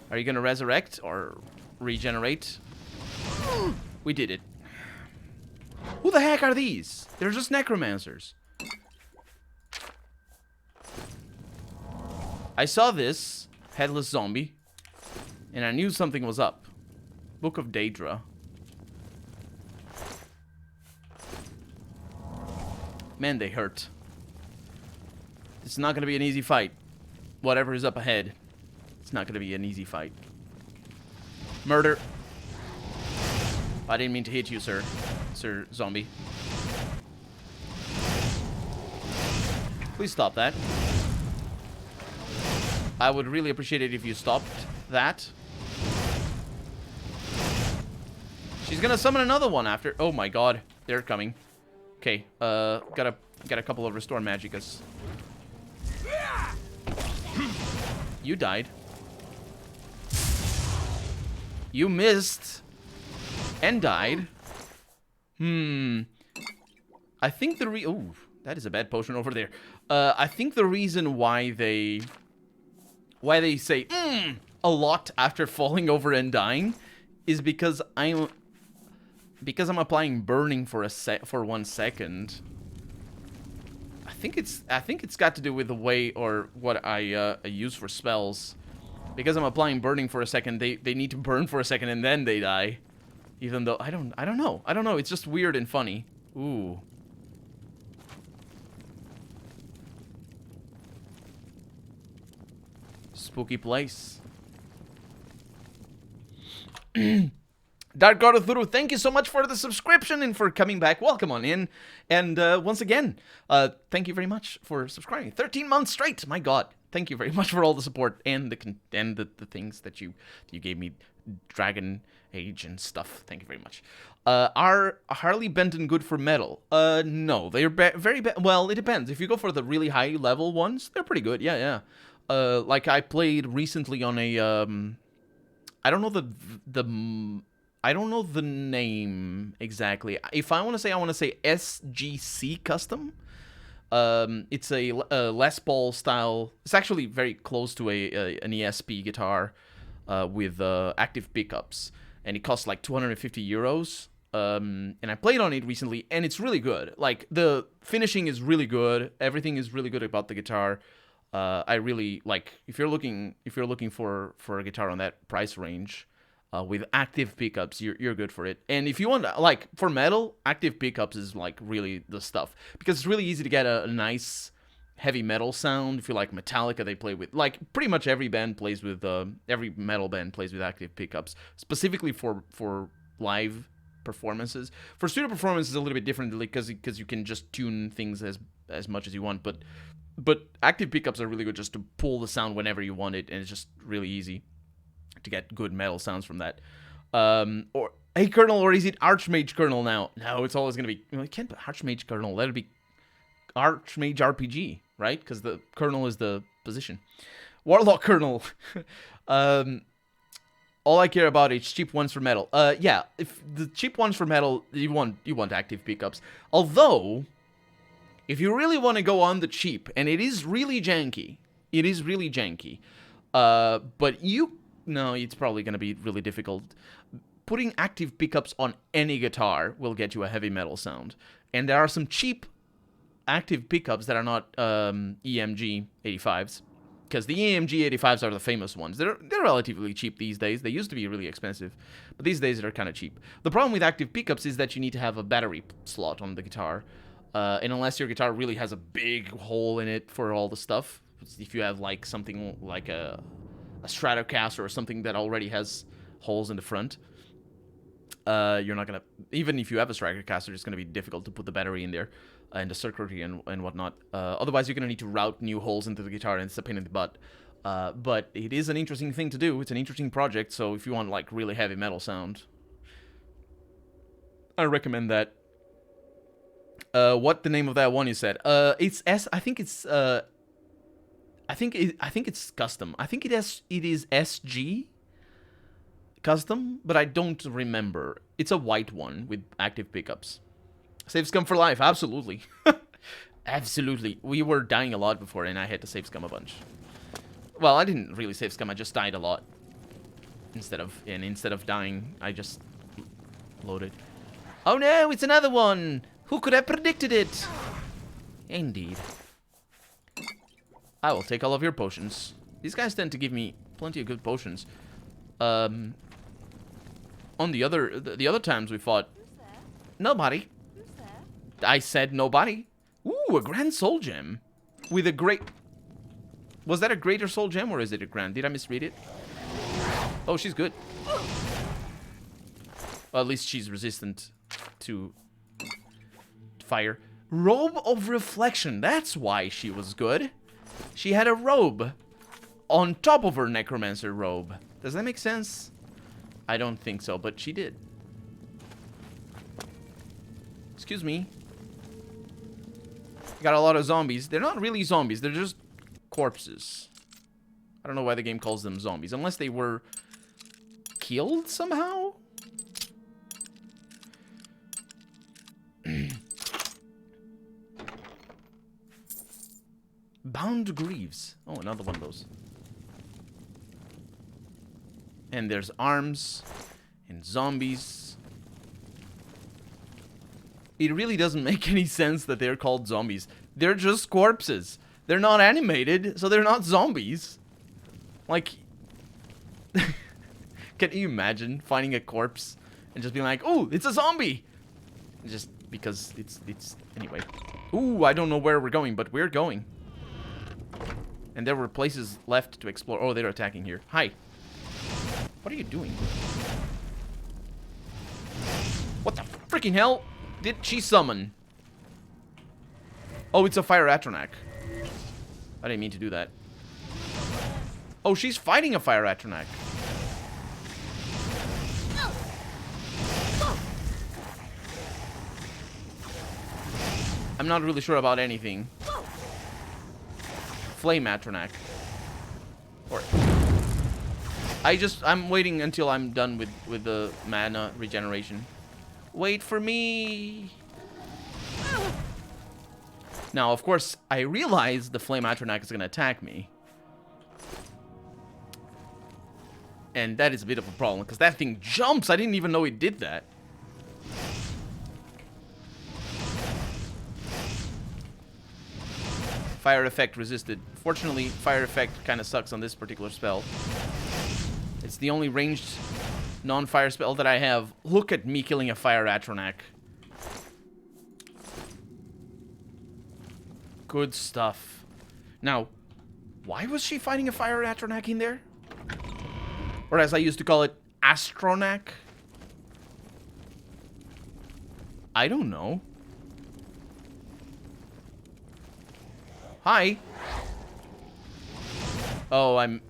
Are you gonna resurrect or regenerate. We did it. Who the heck are these? They're just necromancers. I saw this headless zombie, and I knew something was up. Book of Daedra. Man, they hurt. It's not gonna be an easy fight. Whatever is up ahead, it's not gonna be an easy fight. Murder. I didn't mean to hit you, sir. Sir Zombie. Please stop that. I would really appreciate it if you stopped that. She's gonna summon another one after. Oh my god, they're coming. Okay, got a couple of restore magicas. You died. You missed and died. I think the oh, that is a bad potion over there. I think the reason why they say a lot after falling over and dying is because I'm applying burning for 1 second. I think it's got to do with the way or what I use for spells. Because I'm applying burning for a second, they need to burn for a second and then they die. Even though I don't know. I don't know. It's just weird and funny. Ooh. Spooky place. Dark God of Thuru, thank you so much for the subscription and for coming back. Welcome on in. And once again, thank you very much for subscribing. 13 months straight. My God. Thank you very much for all the support and the things that you gave me. Dragon Age and stuff. Thank you very much. Are Harley Benton good for metal? No. They're very bad. Well, it depends. If you go for the really high level ones, they're pretty good. Yeah. Like I played recently on a I don't know the name exactly. If I want to say SGC custom. It's a Les Paul style. It's actually very close to an ESP guitar with active pickups, and it costs like 250 euros. And I played on it recently, and it's really good. Like the finishing is really good. Everything is really good about the guitar. I really like if you're looking for a guitar on that price range. With active pickups, you're good for it. And if you want, like, for metal, active pickups is, like, really the stuff. Because it's really easy to get a nice heavy metal sound. If you like Metallica, they play with, like, pretty much every band plays with, every metal band plays with active pickups. Specifically for live performances. For studio performances, it's a little bit different because you can just tune things as much as you want. But active pickups are really good just to pull the sound whenever you want it. And it's just really easy to get good metal sounds from that. Or hey Colonel, or is it Archmage Colonel now? No, it's always gonna be, it can't be Archmage Colonel. Let it be Archmage RPG, right? Because the Colonel is the position. Warlock Colonel. All I care about is cheap ones for metal. Yeah, if the cheap ones for metal, you want active pickups. Although, if you really want to go on the cheap, and it is really janky, but no, it's probably going to be really difficult. Putting active pickups on any guitar will get you a heavy metal sound. And there are some cheap active pickups that are not EMG 85s. Because the EMG 85s are the famous ones. They're relatively cheap these days. They used to be really expensive. But these days they're kind of cheap. The problem with active pickups is that you need to have a battery slot on the guitar. And unless your guitar really has a big hole in it for all the stuff. If you have like something like a Stratocaster or something that already has holes in the front, you're not gonna, even if you have a Stratocaster, it's gonna be difficult to put the battery in there and the circuitry and whatnot. Otherwise, you're gonna need to route new holes into the guitar, and it's a pain in the butt. But it is an interesting thing to do. It's an interesting project. So if you want like really heavy metal sound, I recommend that. What the name of that one you said? It's I think it's I think it's custom. I think it is SG custom, but I don't remember. It's a white one with active pickups. Save scum for life, absolutely. Absolutely. We were dying a lot before, and I had to save scum a bunch. Well, I didn't really save scum, I just died a lot. Instead of dying, I just loaded. Oh no, it's another one! Who could have predicted it? Indeed. I will take all of your potions. These guys tend to give me plenty of good potions. On the other times we fought, nobody. I said nobody. Ooh, a grand soul gem with a great. Was that a greater soul gem or is it a grand? Did I misread it? Oh, she's good. Well, at least she's resistant to fire. Robe of reflection. That's why she was good. She had a robe on top of her necromancer robe. Does that make sense? I don't think so, but she did. Excuse me. Got a lot of zombies. They're not really zombies. They're just corpses. I don't know why the game calls them zombies. Unless they were killed somehow? Bound Greaves. Oh, another one of those. And there's arms and zombies. It really doesn't make any sense that they're called zombies. They're just corpses. They're not animated, so they're not zombies. Like, can you imagine finding a corpse and just being like, "Oh, it's a zombie," just because it's anyway. Ooh, I don't know where we're going, but we're going. And there were places left to explore. Oh, they're attacking here. Hi. What are you doing? What the freaking hell did she summon? Oh, it's a fire Atronak. I didn't mean to do that. Oh, she's fighting a fire Atronak. I'm not really sure about anything. Flame Atronak. Or I'm waiting until I'm done with the mana regeneration. Wait for me. Now, of course, I realize the Flame Atronak is going to attack me. And that is a bit of a problem, because that thing jumps. I didn't even know it did that. Fire effect resisted. Fortunately, fire effect kind of sucks on this particular spell. It's the only ranged non-fire spell that I have. Look at me killing a fire Atronak. Good stuff. Now, why was she fighting a fire Atronak in there? Or as I used to call it, Astronak? I don't know. Hi. Oh, I'm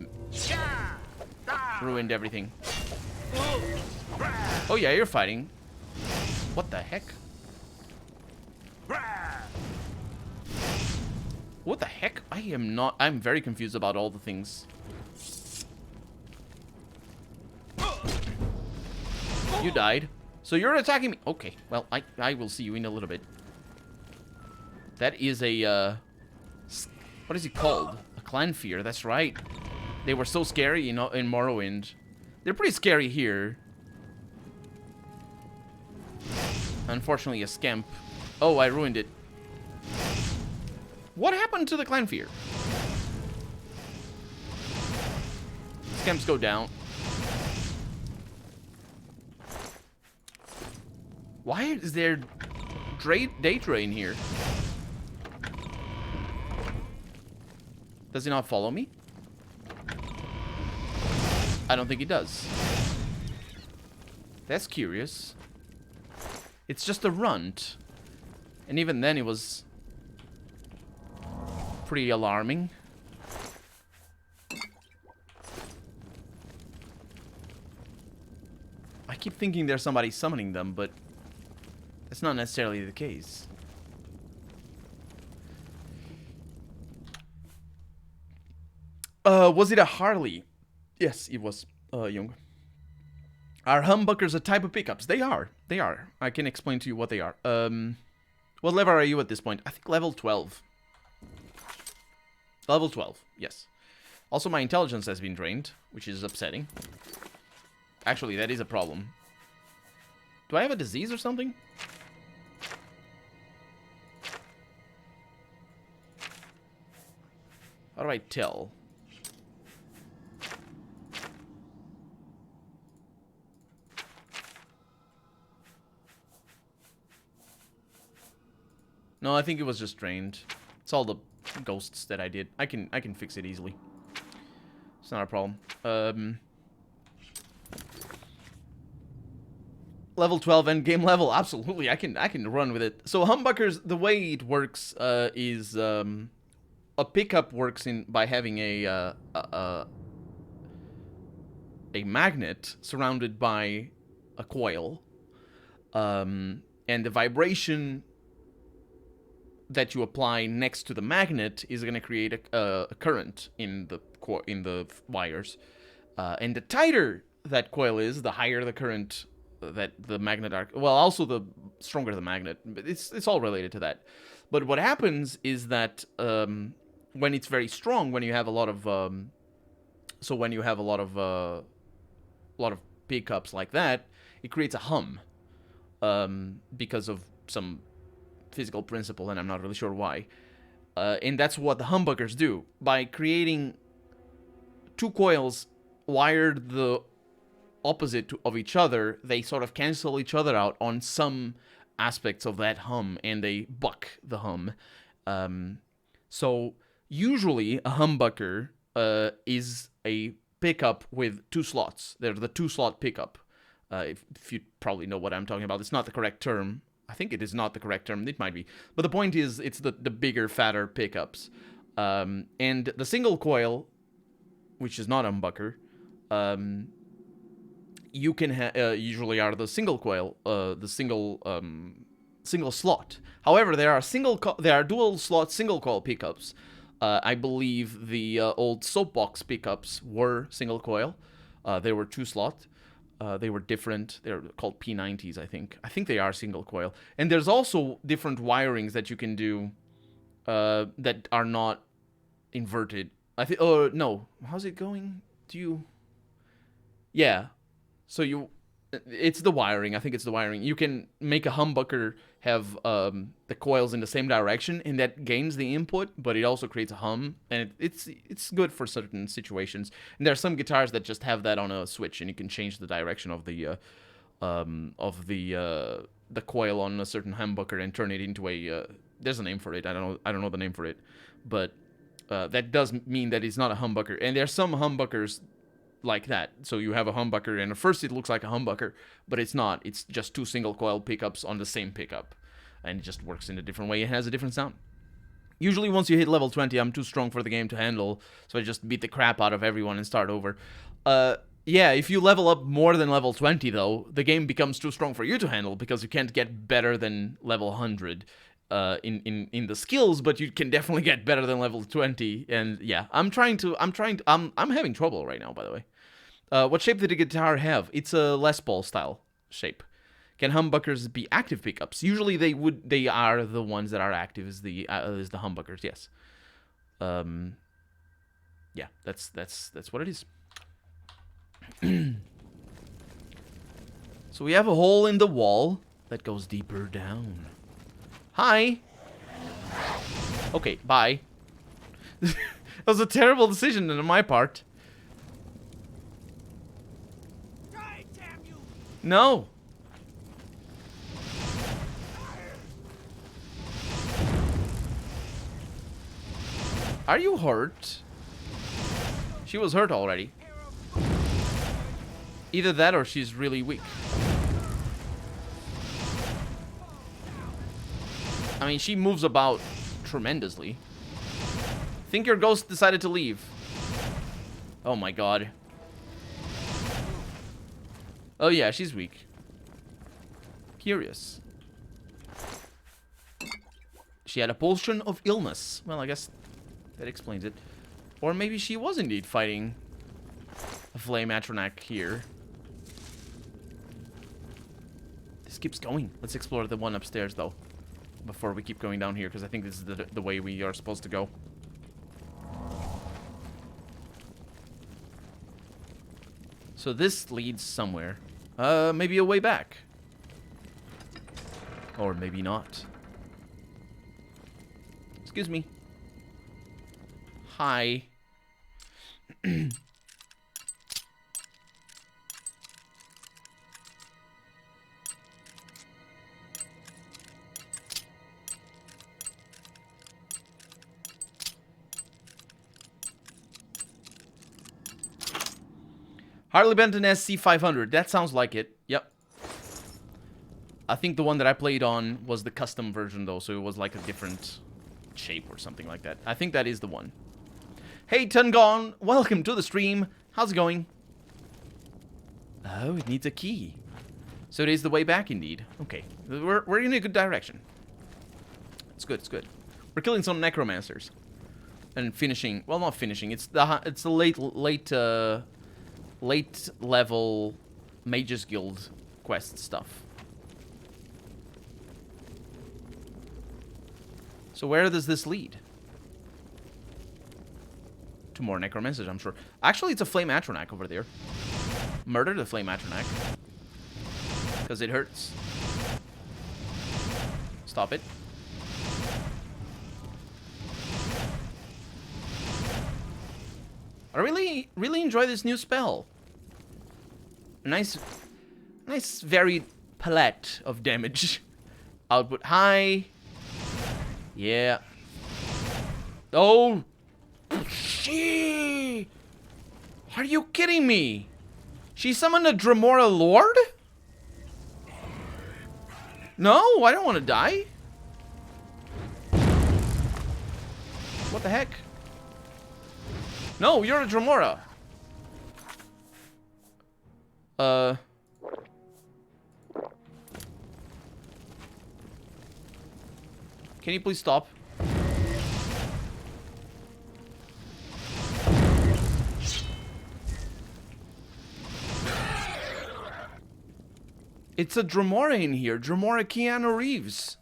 ruined everything. Oh yeah, you're fighting. What the heck? What the heck? I'm very confused about all the things. You died. So you're attacking me. Okay, well, I will see you in a little bit. That is a, what is it called? A clan fear, that's right. They were so scary, you know, in Morrowind. They're pretty scary here. Unfortunately, a scamp. Oh, I ruined it. What happened to the clan fear? Scamps go down. Why is there day drain here? Does he not follow me? I don't think he does. That's curious. It's just a runt. And even then it was pretty alarming. I keep thinking there's somebody summoning them, but that's not necessarily the case. Was it a Harley? Yes, it was, Young. Are humbuckers a type of pickups? They are. They are. I can explain to you what they are. What level are you at this point? I think level 12. Level 12, yes. Also, my intelligence has been drained, which is upsetting. Actually, that is a problem. Do I have a disease or something? How do I tell? No, I think it was just drained. It's all the ghosts that I did. I can fix it easily. It's not a problem. Level 12 end game level, absolutely. I can run with it. So humbuckers, the way it works is a pickup works by having a magnet surrounded by a coil, and the vibration that you apply next to the magnet is going to create a current in the wires, and the tighter that coil is, the higher the current that the magnet are. Well, also the stronger the magnet. But it's all related to that. But what happens is that when it's very strong, when you have a lot of lot of pickups like that, it creates a hum because of some physical principle, and I'm not really sure why. And that's what the humbuckers do. By creating two coils wired the opposite of each other, they sort of cancel each other out on some aspects of that hum, and they buck the hum. So usually a humbucker is a pickup with two slots. They're the two-slot pickup. If you probably know what I'm talking about. It's not the correct term. I think it is not the correct term. It might be. But the point is, it's the bigger, fatter pickups. And the single coil, which is not a humbucker, you can usually are the single coil, the single slot. However, there are dual slot single coil pickups. I believe the old soapbox pickups were single coil. They were two slot. They were different. They're called P90s, I think. I think they are single coil. And there's also different wirings that you can do that are not inverted. I think. Oh no, how's it going? Yeah. So it's the wiring. I think it's the wiring. You can make a humbucker have the coils in the same direction, and that gains the input, but it also creates a hum, and it's good for certain situations. And there are some guitars that just have that on a switch, and you can change the direction of the coil on a certain humbucker and turn it into a. There's a name for it. I don't know the name for it, but that does mean that it's not a humbucker. And there are some humbuckers like that. So you have a humbucker, and at first it looks like a humbucker, but it's not. It's just two single coil pickups on the same pickup, and it just works in a different way. It has a different sound. Usually once you hit level 20, I'm too strong for the game to handle, so I just beat the crap out of everyone and start over. Yeah, if you level up more than level 20, though, the game becomes too strong for you to handle, because you can't get better than level 100 in the skills, but you can definitely get better than level 20. And yeah, I'm having trouble right now, by the way. What shape did the guitar have? It's a Les Paul style shape. Can humbuckers be active pickups? Usually they are the ones that are active is the humbuckers, yes. Yeah, that's what it is. So we have a hole in the wall that goes deeper down. Hi. Okay, bye. That was a terrible decision on my part. No. Are you hurt? She was hurt already. Either that or she's really weak. I mean, she moves about tremendously. Think your ghost decided to leave. Oh my god. Oh yeah, she's weak. Curious. She had a potion of illness. Well, I guess that explains it. Or maybe she was indeed fighting a flame Atronak here. This keeps going. Let's explore the one upstairs, though, before we keep going down here, because I think this is the way we are supposed to go. So this leads somewhere. Maybe a way back. Or maybe not. Excuse me. Hi. Harley Benton SC500. That sounds like it. Yep. I think the one that I played on was the custom version, though, so it was like a different shape or something like that. I think that is the one. Hey, Tungon. Welcome to the stream. How's it going? Oh, it needs a key. So it is the way back, indeed. Okay. We're in a good direction. It's good, it's good. We're killing some necromancers. And finishing... Well, not finishing. It's the late level Mages Guild quest stuff. So where does this lead? To more necromancers, I'm sure. Actually, it's a flame Atronak over there. Murder the flame Atronak. Because it hurts. Stop it. I really enjoy this new spell. A nice varied palette of damage. Output high. Yeah. Oh. She. Are you kidding me? She summoned a Dremora Lord? No, I don't want to die. What the heck? No, you're a Dremora. Can you please stop? It's a Dremora in here. Dremora Keanu Reeves.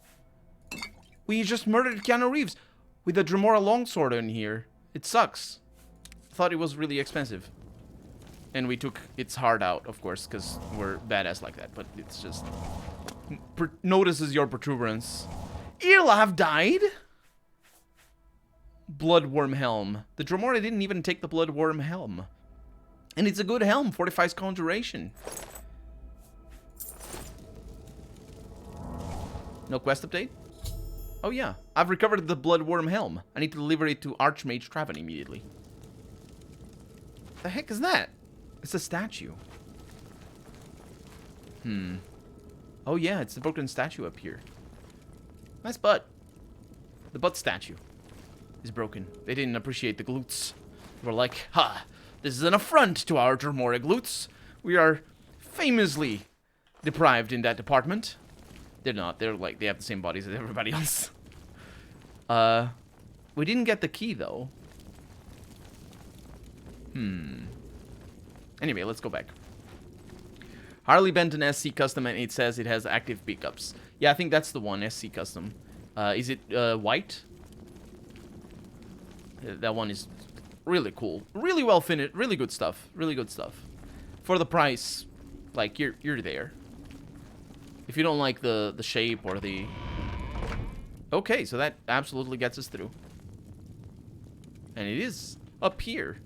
We just murdered Keanu Reeves with a Dremora longsword in here. It sucks. I thought it was really expensive. And we took its heart out, of course, because we're badass like that. But it's just... notices your protuberance. Irlav died? Bloodworm Helm. The Dremora didn't even take the Bloodworm Helm. And it's a good helm. Fortifies conjuration. No quest update? Oh yeah. I've recovered the Bloodworm Helm. I need to deliver it to Archmage Traven immediately. The heck is that? It's a statue. Oh yeah, it's the broken statue up here. Nice butt. The butt statue is broken. They didn't appreciate the glutes. They were like, ha, this is an affront to our Dremora glutes. We are famously deprived in that department. They're not. They're like, they have the same bodies as everybody else. We didn't get the key, though. Anyway, let's go back. Harley Benton SC Custom, and it says it has active pickups. Yeah, I think that's the one, SC Custom. Is it white? That one is really cool. Really well finished. Really good stuff. Really good stuff. For the price, like, you're there. If you don't like the shape or the... Okay, so that absolutely gets us through. And it is up here.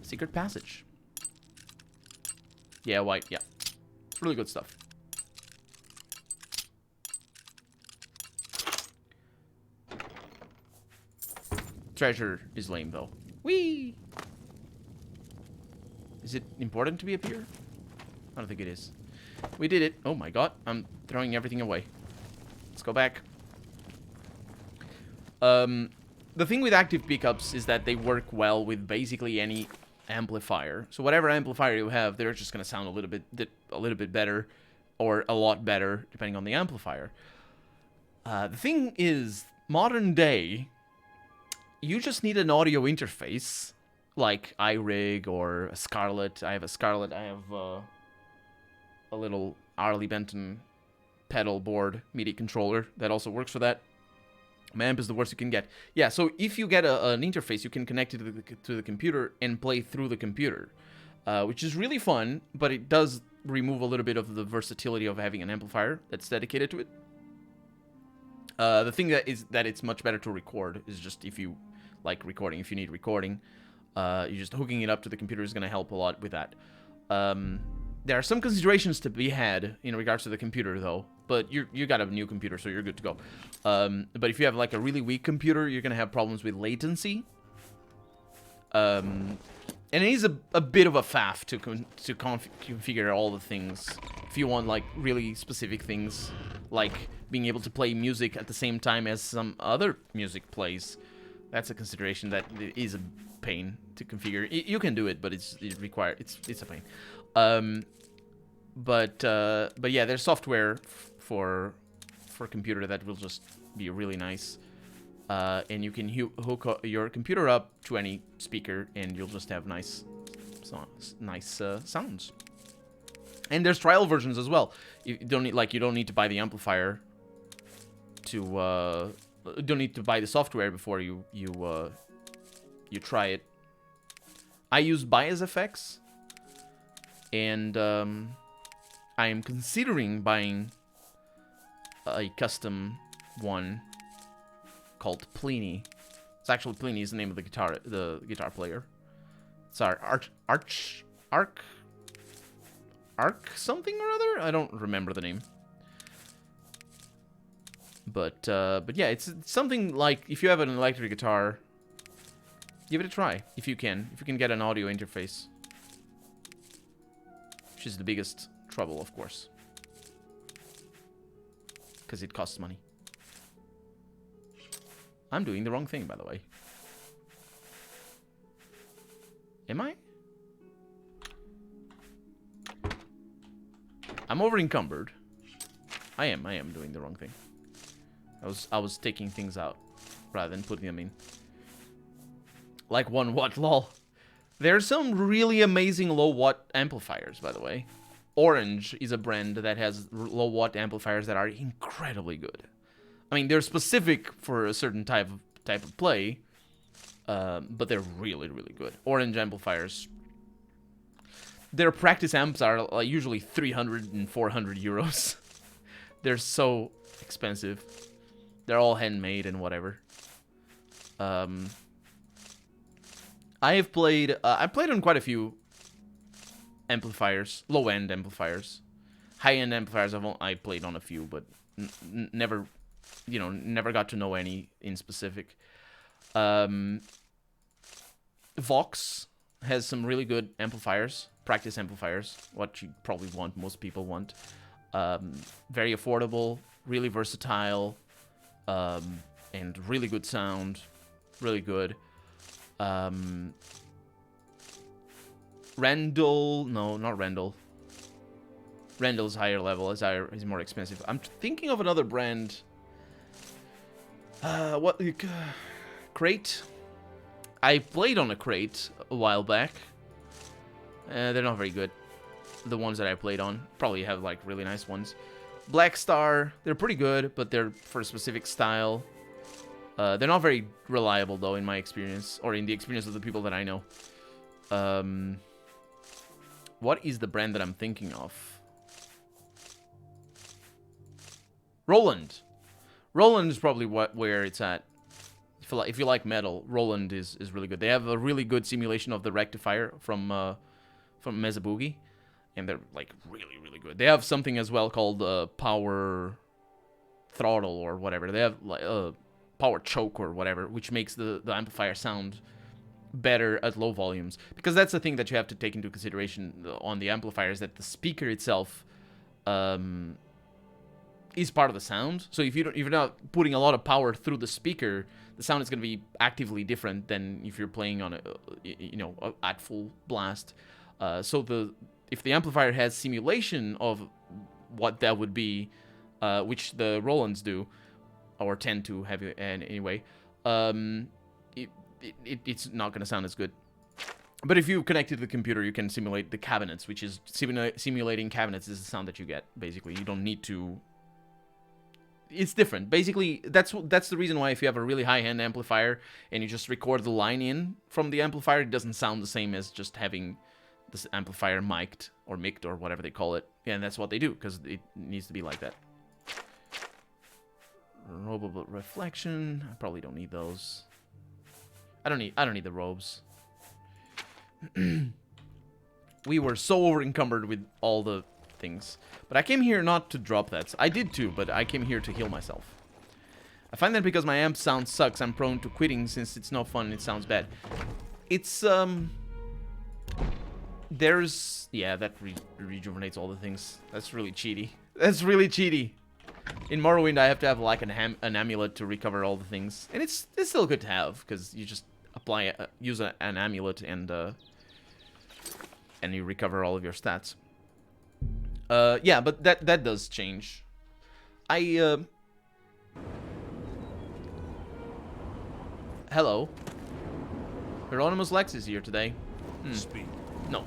Secret passage. Yeah, white, yeah. Really good stuff. Treasure is lame, though. Whee! Is it important to be up here? I don't think it is. We did it. Oh my god, I'm throwing everything away. Let's go back. The thing with active pickups is that they work well with basically any amplifier. So whatever amplifier you have, they're just gonna sound a little bit better, or a lot better, depending on the amplifier. The thing is, modern day, you just need an audio interface, like iRig or a Scarlett. I have a Scarlett. I have a little Harley Benton pedal board MIDI controller that also works for that. Amp is the worst you can get. Yeah, so if you get an interface, you can connect it to the computer and play through the computer. which is really fun, but it does remove a little bit of the versatility of having an amplifier that's dedicated to it. The thing that it's much better to record is just if you like recording, if you need recording, you just hooking it up to the computer is going to help a lot with that. There are some considerations to be had in regards to the computer, though. But you got a new computer, so you're good to go. But if you have like a really weak computer, you're gonna have problems with latency. And it is a bit of a faff to configure all the things. If you want like really specific things, like being able to play music at the same time as some other music plays, that's a consideration that is a pain to configure. You can do it, but it's a pain. But yeah, there's software for computer that will just be really nice. And you can hook your computer up to any speaker, and you'll just have nice sounds. And there's trial versions as well. You don't need to buy the amplifier to don't need to buy the software before you try it. I use Bias FX, and I am considering buying a custom one called Pliny. It's actually Pliny is the name of the guitar player. It's our Arc something or other. I don't remember the name. But yeah, it's something like if you have an electric guitar, give it a try if you can get an audio interface, which is the biggest trouble, of course, because it costs money. I'm doing the wrong thing, by the way. Am I? I'm over encumbered. I am doing the wrong thing. I was taking things out rather than putting them in. Like 1 watt, lol. There's some really amazing low watt amplifiers, by the way. Orange is a brand that has low watt amplifiers that are incredibly good. I mean, they're specific for a certain type of play, but they're really, really good. Orange amplifiers. Their practice amps are usually 300 and 400 euros. They're so expensive. They're all handmade and whatever. I played on quite a few amplifiers, low-end amplifiers. High-end amplifiers, I played on a few, but never got to know any in specific. Vox has some really good amplifiers, practice amplifiers, what you probably want, most people want. Very affordable, really versatile, and really good sound, really good. Randall, no, not Randall. Randall's higher level, is more expensive. I'm thinking of another brand. Crate. I played on a Crate a while back. They're not very good. The ones that I played on probably have like really nice ones. Black Star, they're pretty good, but they're for a specific style. They're not very reliable though, in my experience, or in the experience of the people that I know. What is the brand that I'm thinking of? Roland. Roland is probably where it's at. If you like metal, Roland is really good. They have a really good simulation of the rectifier from Mesa Boogie, and they're like really, really good. They have something as well called Power Throttle or whatever. They have like Power Choke or whatever, which makes the amplifier sound better at low volumes. Because that's the thing that you have to take into consideration on the amplifier, is that the speaker itself is part of the sound. So if you're not putting a lot of power through the speaker, the sound is going to be actively different than if you're playing on at full blast. So if the amplifier has simulation of what that would be, which the Rolands do, or tend to have it anyway, it's not going to sound as good. But if you connect it to the computer, you can simulate the cabinets, which is simulating cabinets is the sound that you get. Basically, you don't need to. It's different. Basically, that's the reason why if you have a really high-end amplifier and you just record the line in from the amplifier, it doesn't sound the same as just having this amplifier mic'd or mic'd or whatever they call it. Yeah, and that's what they do because it needs to be like that. Robable reflection. I probably don't need those. I don't need the robes. We were so over encumbered with all the things. But I came here not to drop that. I did too, but I came here to heal myself. I find that because my amp sound sucks, I'm prone to quitting since it's no fun and it sounds bad. It's, there's... Yeah, that rejuvenates all the things. That's really cheaty. That's really cheaty. In Morrowind, I have to have, like, an amulet to recover all the things. And it's still good to have, because you just apply... use an amulet and you recover all of your stats. Yeah, but that does change. Hello. Hieronymus Lex is here today. Speak. No.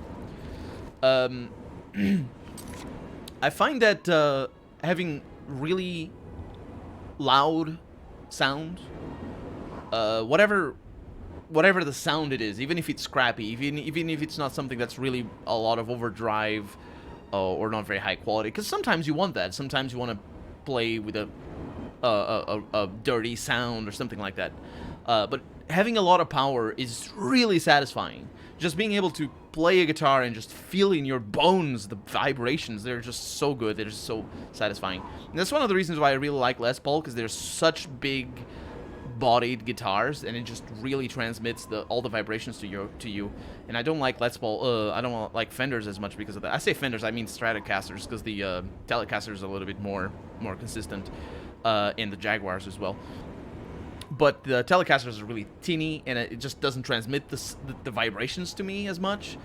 I find that having really loud sound, whatever the sound it is, even if it's crappy, even if it's not something that's really a lot of overdrive or not very high quality, because sometimes you want that. Sometimes you want to play with a dirty sound or something like that. But having a lot of power is really satisfying. Just being able to play a guitar and just feel in your bones the vibrations, they're just so good. They're just so satisfying. And that's one of the reasons why I really like Les Paul, because they're such big bodied guitars, and it just really transmits all the vibrations to you. And I don't like Les Paul. I don't like Fenders as much because of that. I say Fenders, I mean Stratocasters, because the Telecasters are a little bit more consistent, and the Jaguars as well. But the Telecasters are really teeny, and it just doesn't transmit the vibrations to me as much.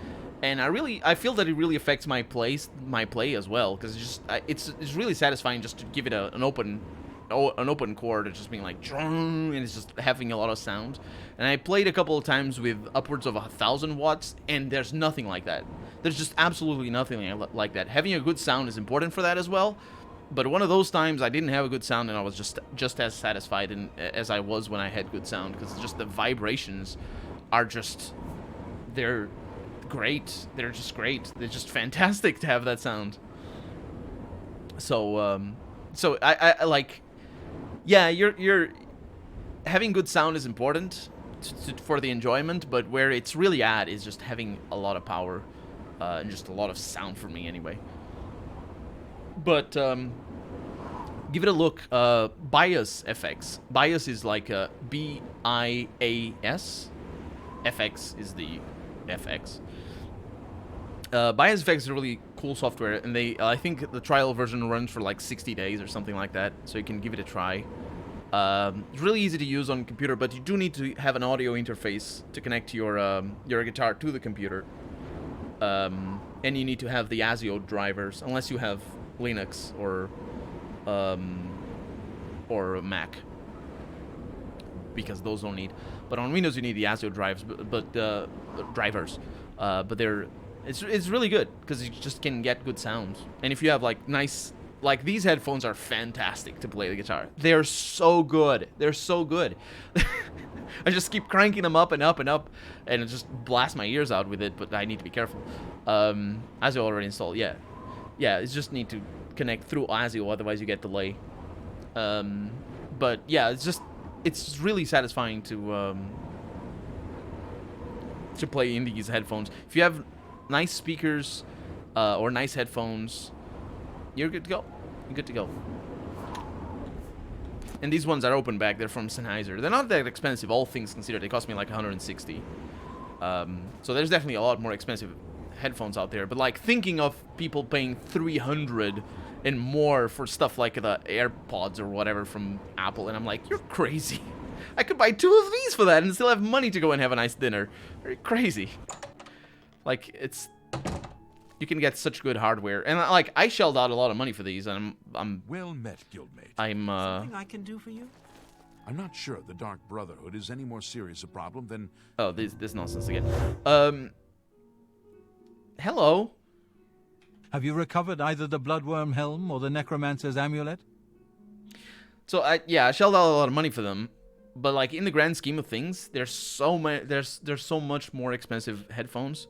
And I feel that it really affects my play as well, because it's really satisfying just to give it an open chord and just being like, and it's just having a lot of sound. And I played a couple of times with upwards of 1,000 watts, and there's nothing like that. There's just absolutely nothing like that. Having a good sound is important for that as well. But one of those times I didn't have a good sound, and I was just as satisfied as I was when I had good sound, because just the vibrations are they're great. They're just great. They're just fantastic to have that sound. So I like, yeah, you're having good sound is important for the enjoyment, but where it's really at is just having a lot of power and just a lot of sound for me anyway. But give it a look. Bias FX. Bias is like a BIAS. FX is the FX. Bias FX is a really cool software, and I think the trial version runs for like 60 days or something like that, so you can give it a try. It's really easy to use on computer, but you do need to have an audio interface to connect your guitar to the computer. And you need to have the ASIO drivers, unless you have Linux or Mac, because those don't need. But on Windows you need the ASIO drives, drivers. But it's really good because you just can get good sound. And if you have like nice, like these headphones are fantastic to play the guitar. They're so good. They're so good. I just keep cranking them up and up and up, and it just blasts my ears out with it. But I need to be careful. ASIO already installed. Yeah, you just need to connect through ASIO, otherwise you get delay. But yeah, it's really satisfying to play in these headphones. If you have nice speakers or nice headphones, you're good to go. You're good to go. And these ones are open back. They're from Sennheiser. They're not that expensive, all things considered. They cost me like 160. So there's definitely a lot more expensive headphones out there. But like thinking of people paying 300 and more for stuff like the AirPods or whatever from Apple, and I'm like, you're crazy. I could buy 2 of these for that and still have money to go and have a nice dinner. Very crazy. Like, you can get such good hardware, and like I shelled out a lot of money for these, and I'm Well met, guildmate. Something I can do for you? I'm not sure the Dark Brotherhood is any more serious a problem than... Oh, this nonsense again. Hello. Have you recovered either the Bloodworm Helm or the Necromancer's Amulet? So I shelled out a lot of money for them, but like in the grand scheme of things, there's so much more expensive headphones.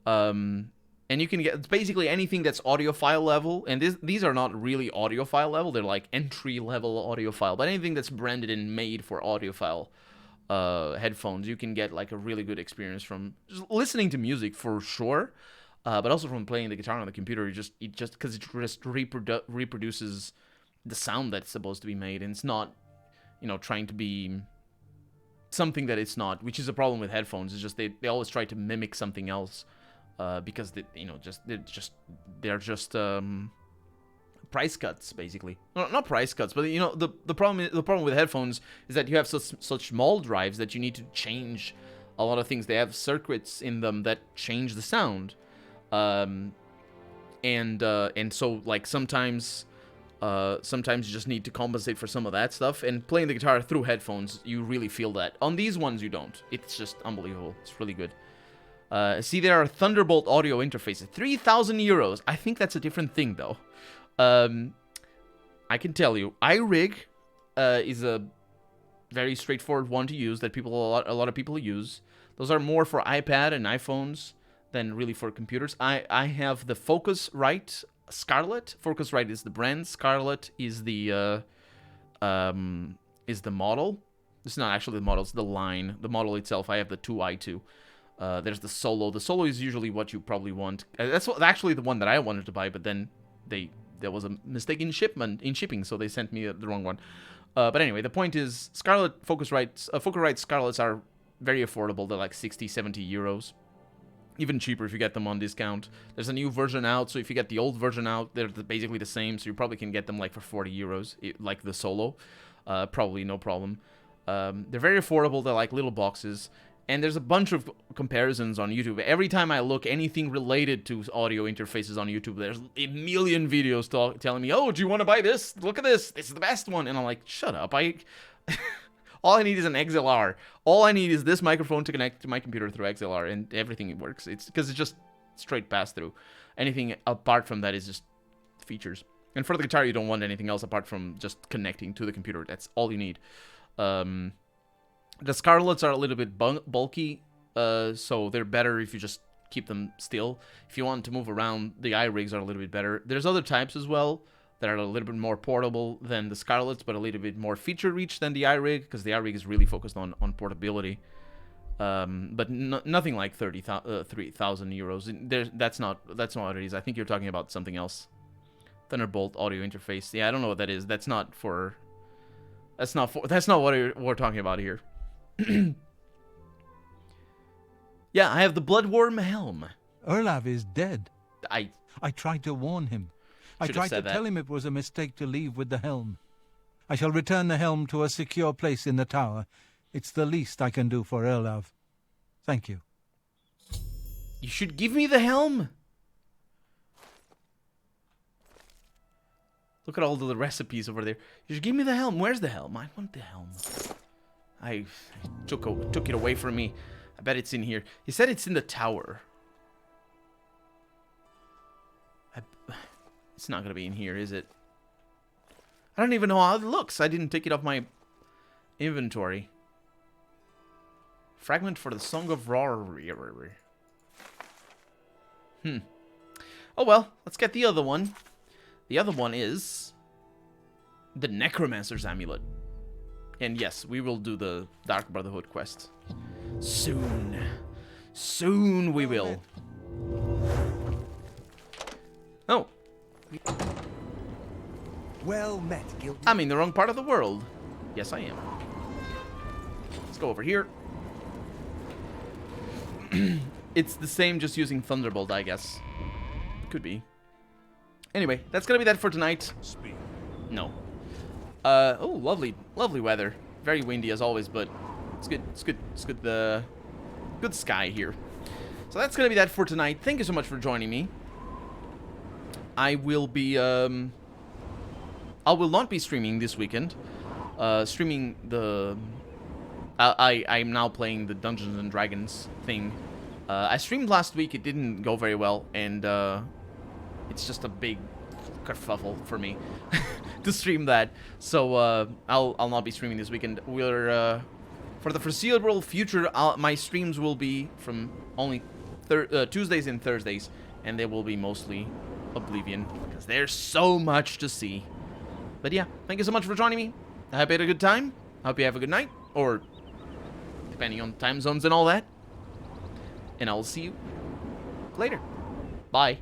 And you can get basically anything that's audiophile level, and these are not really audiophile level, they're like entry-level audiophile, but anything that's branded and made for audiophile headphones, you can get like a really good experience from just listening to music for sure, but also from playing the guitar on the computer. It just because it just reproduces the sound that's supposed to be made, and it's not, trying to be something that it's not, which is a problem with headphones. It's just they always try to mimic something else. Because they're just price cuts, basically. No, not price cuts, but the problem with headphones is that you have such small drives that you need to change a lot of things. They have circuits in them that change the sound, and so like sometimes you just need to compensate for some of that stuff. And playing the guitar through headphones, you really feel that. On these ones, you don't. It's just unbelievable. It's really good. See, there are Thunderbolt audio interfaces. 3,000 euros. I think that's a different thing, though. I can tell you, iRig is a very straightforward one to use that a lot of people use. Those are more for iPad and iPhones than really for computers. I have the Focusrite Scarlett. Focusrite is the brand. Scarlett is the model. It's not actually the model. It's the line. The model itself. I have the 2i2. There's the Solo. The Solo is usually what you probably want. That's actually the one that I wanted to buy, but then there was a mistake in shipping, so they sent me the wrong one. But anyway, the point is, Focusrite Scarletts are very affordable. They're like 60, 70 euros. Even cheaper if you get them on discount. There's a new version out, so if you get the old version out, they're basically the same, so you probably can get them like for 40 euros, like the Solo. Probably no problem. They're very affordable. They're like little boxes. And there's a bunch of comparisons on YouTube. Every time I look anything related to audio interfaces on YouTube, there's a million videos telling me, oh, do you want to buy this? Look at this. This is the best one. And I'm like, shut up. All I need is an XLR. All I need is this microphone to connect to my computer through XLR, and everything works. It's because it's just straight pass-through. Anything apart from that is just features. And for the guitar, you don't want anything else apart from just connecting to the computer. That's all you need. The Scarletts are a little bit bulky, so they're better if you just keep them still. If you want to move around, the iRigs are a little bit better. There's other types as well that are a little bit more portable than the Scarletts, but a little bit more feature-rich than the iRig, because the iRig is really focused on portability. But nothing like 3,000 euros. That's not what it is. I think you're talking about something else. Thunderbolt audio interface. Yeah, I don't know what that is. That's not what we're talking about here. Yeah, I have the Bloodworm helm. Olaf is dead. I tried to warn him. I should have tried to said that. tell him it was a mistake to leave with the helm. I shall return the helm to a secure place in the tower. It's the least I can do for Olaf. Thank you. You should give me the helm. Look at all the recipes over there. You should give me the helm. Where's the helm? I want the helm. I took it away from me. I bet it's in here. He said it's in the tower. It's not gonna be in here, is it? I don't even know how it looks. I didn't take it off my inventory. Fragment for the Song of Roar. Oh well, let's get the other one. The other one is the Necromancer's Amulet. And yes, we will do the Dark Brotherhood quest. Soon. Soon we will. Oh. Well met, guilty. I'm in the wrong part of the world. Yes, I am. Let's go over here. It's the same, just using Thunderbolt, I guess. Could be. Anyway, that's gonna be that for tonight. Speak. No. Oh, lovely weather. Very windy as always, but it's good. It's good. It's good. Good sky here. So that's gonna be that for tonight. Thank you so much for joining me. I will be. I will not be streaming this weekend. Streaming the. I'm now playing the Dungeons and Dragons thing. I streamed last week. It didn't go very well, and it's just a big kerfuffle for me to stream that. So I'll not be streaming this weekend. We're for the foreseeable future. My streams will be from only Tuesdays and Thursdays, and they will be mostly Oblivion, because there's so much to see. But yeah, thank you so much for joining me. I hope you had a good time. I hope you have a good night, or depending on time zones and all that. And I'll see you later. Bye.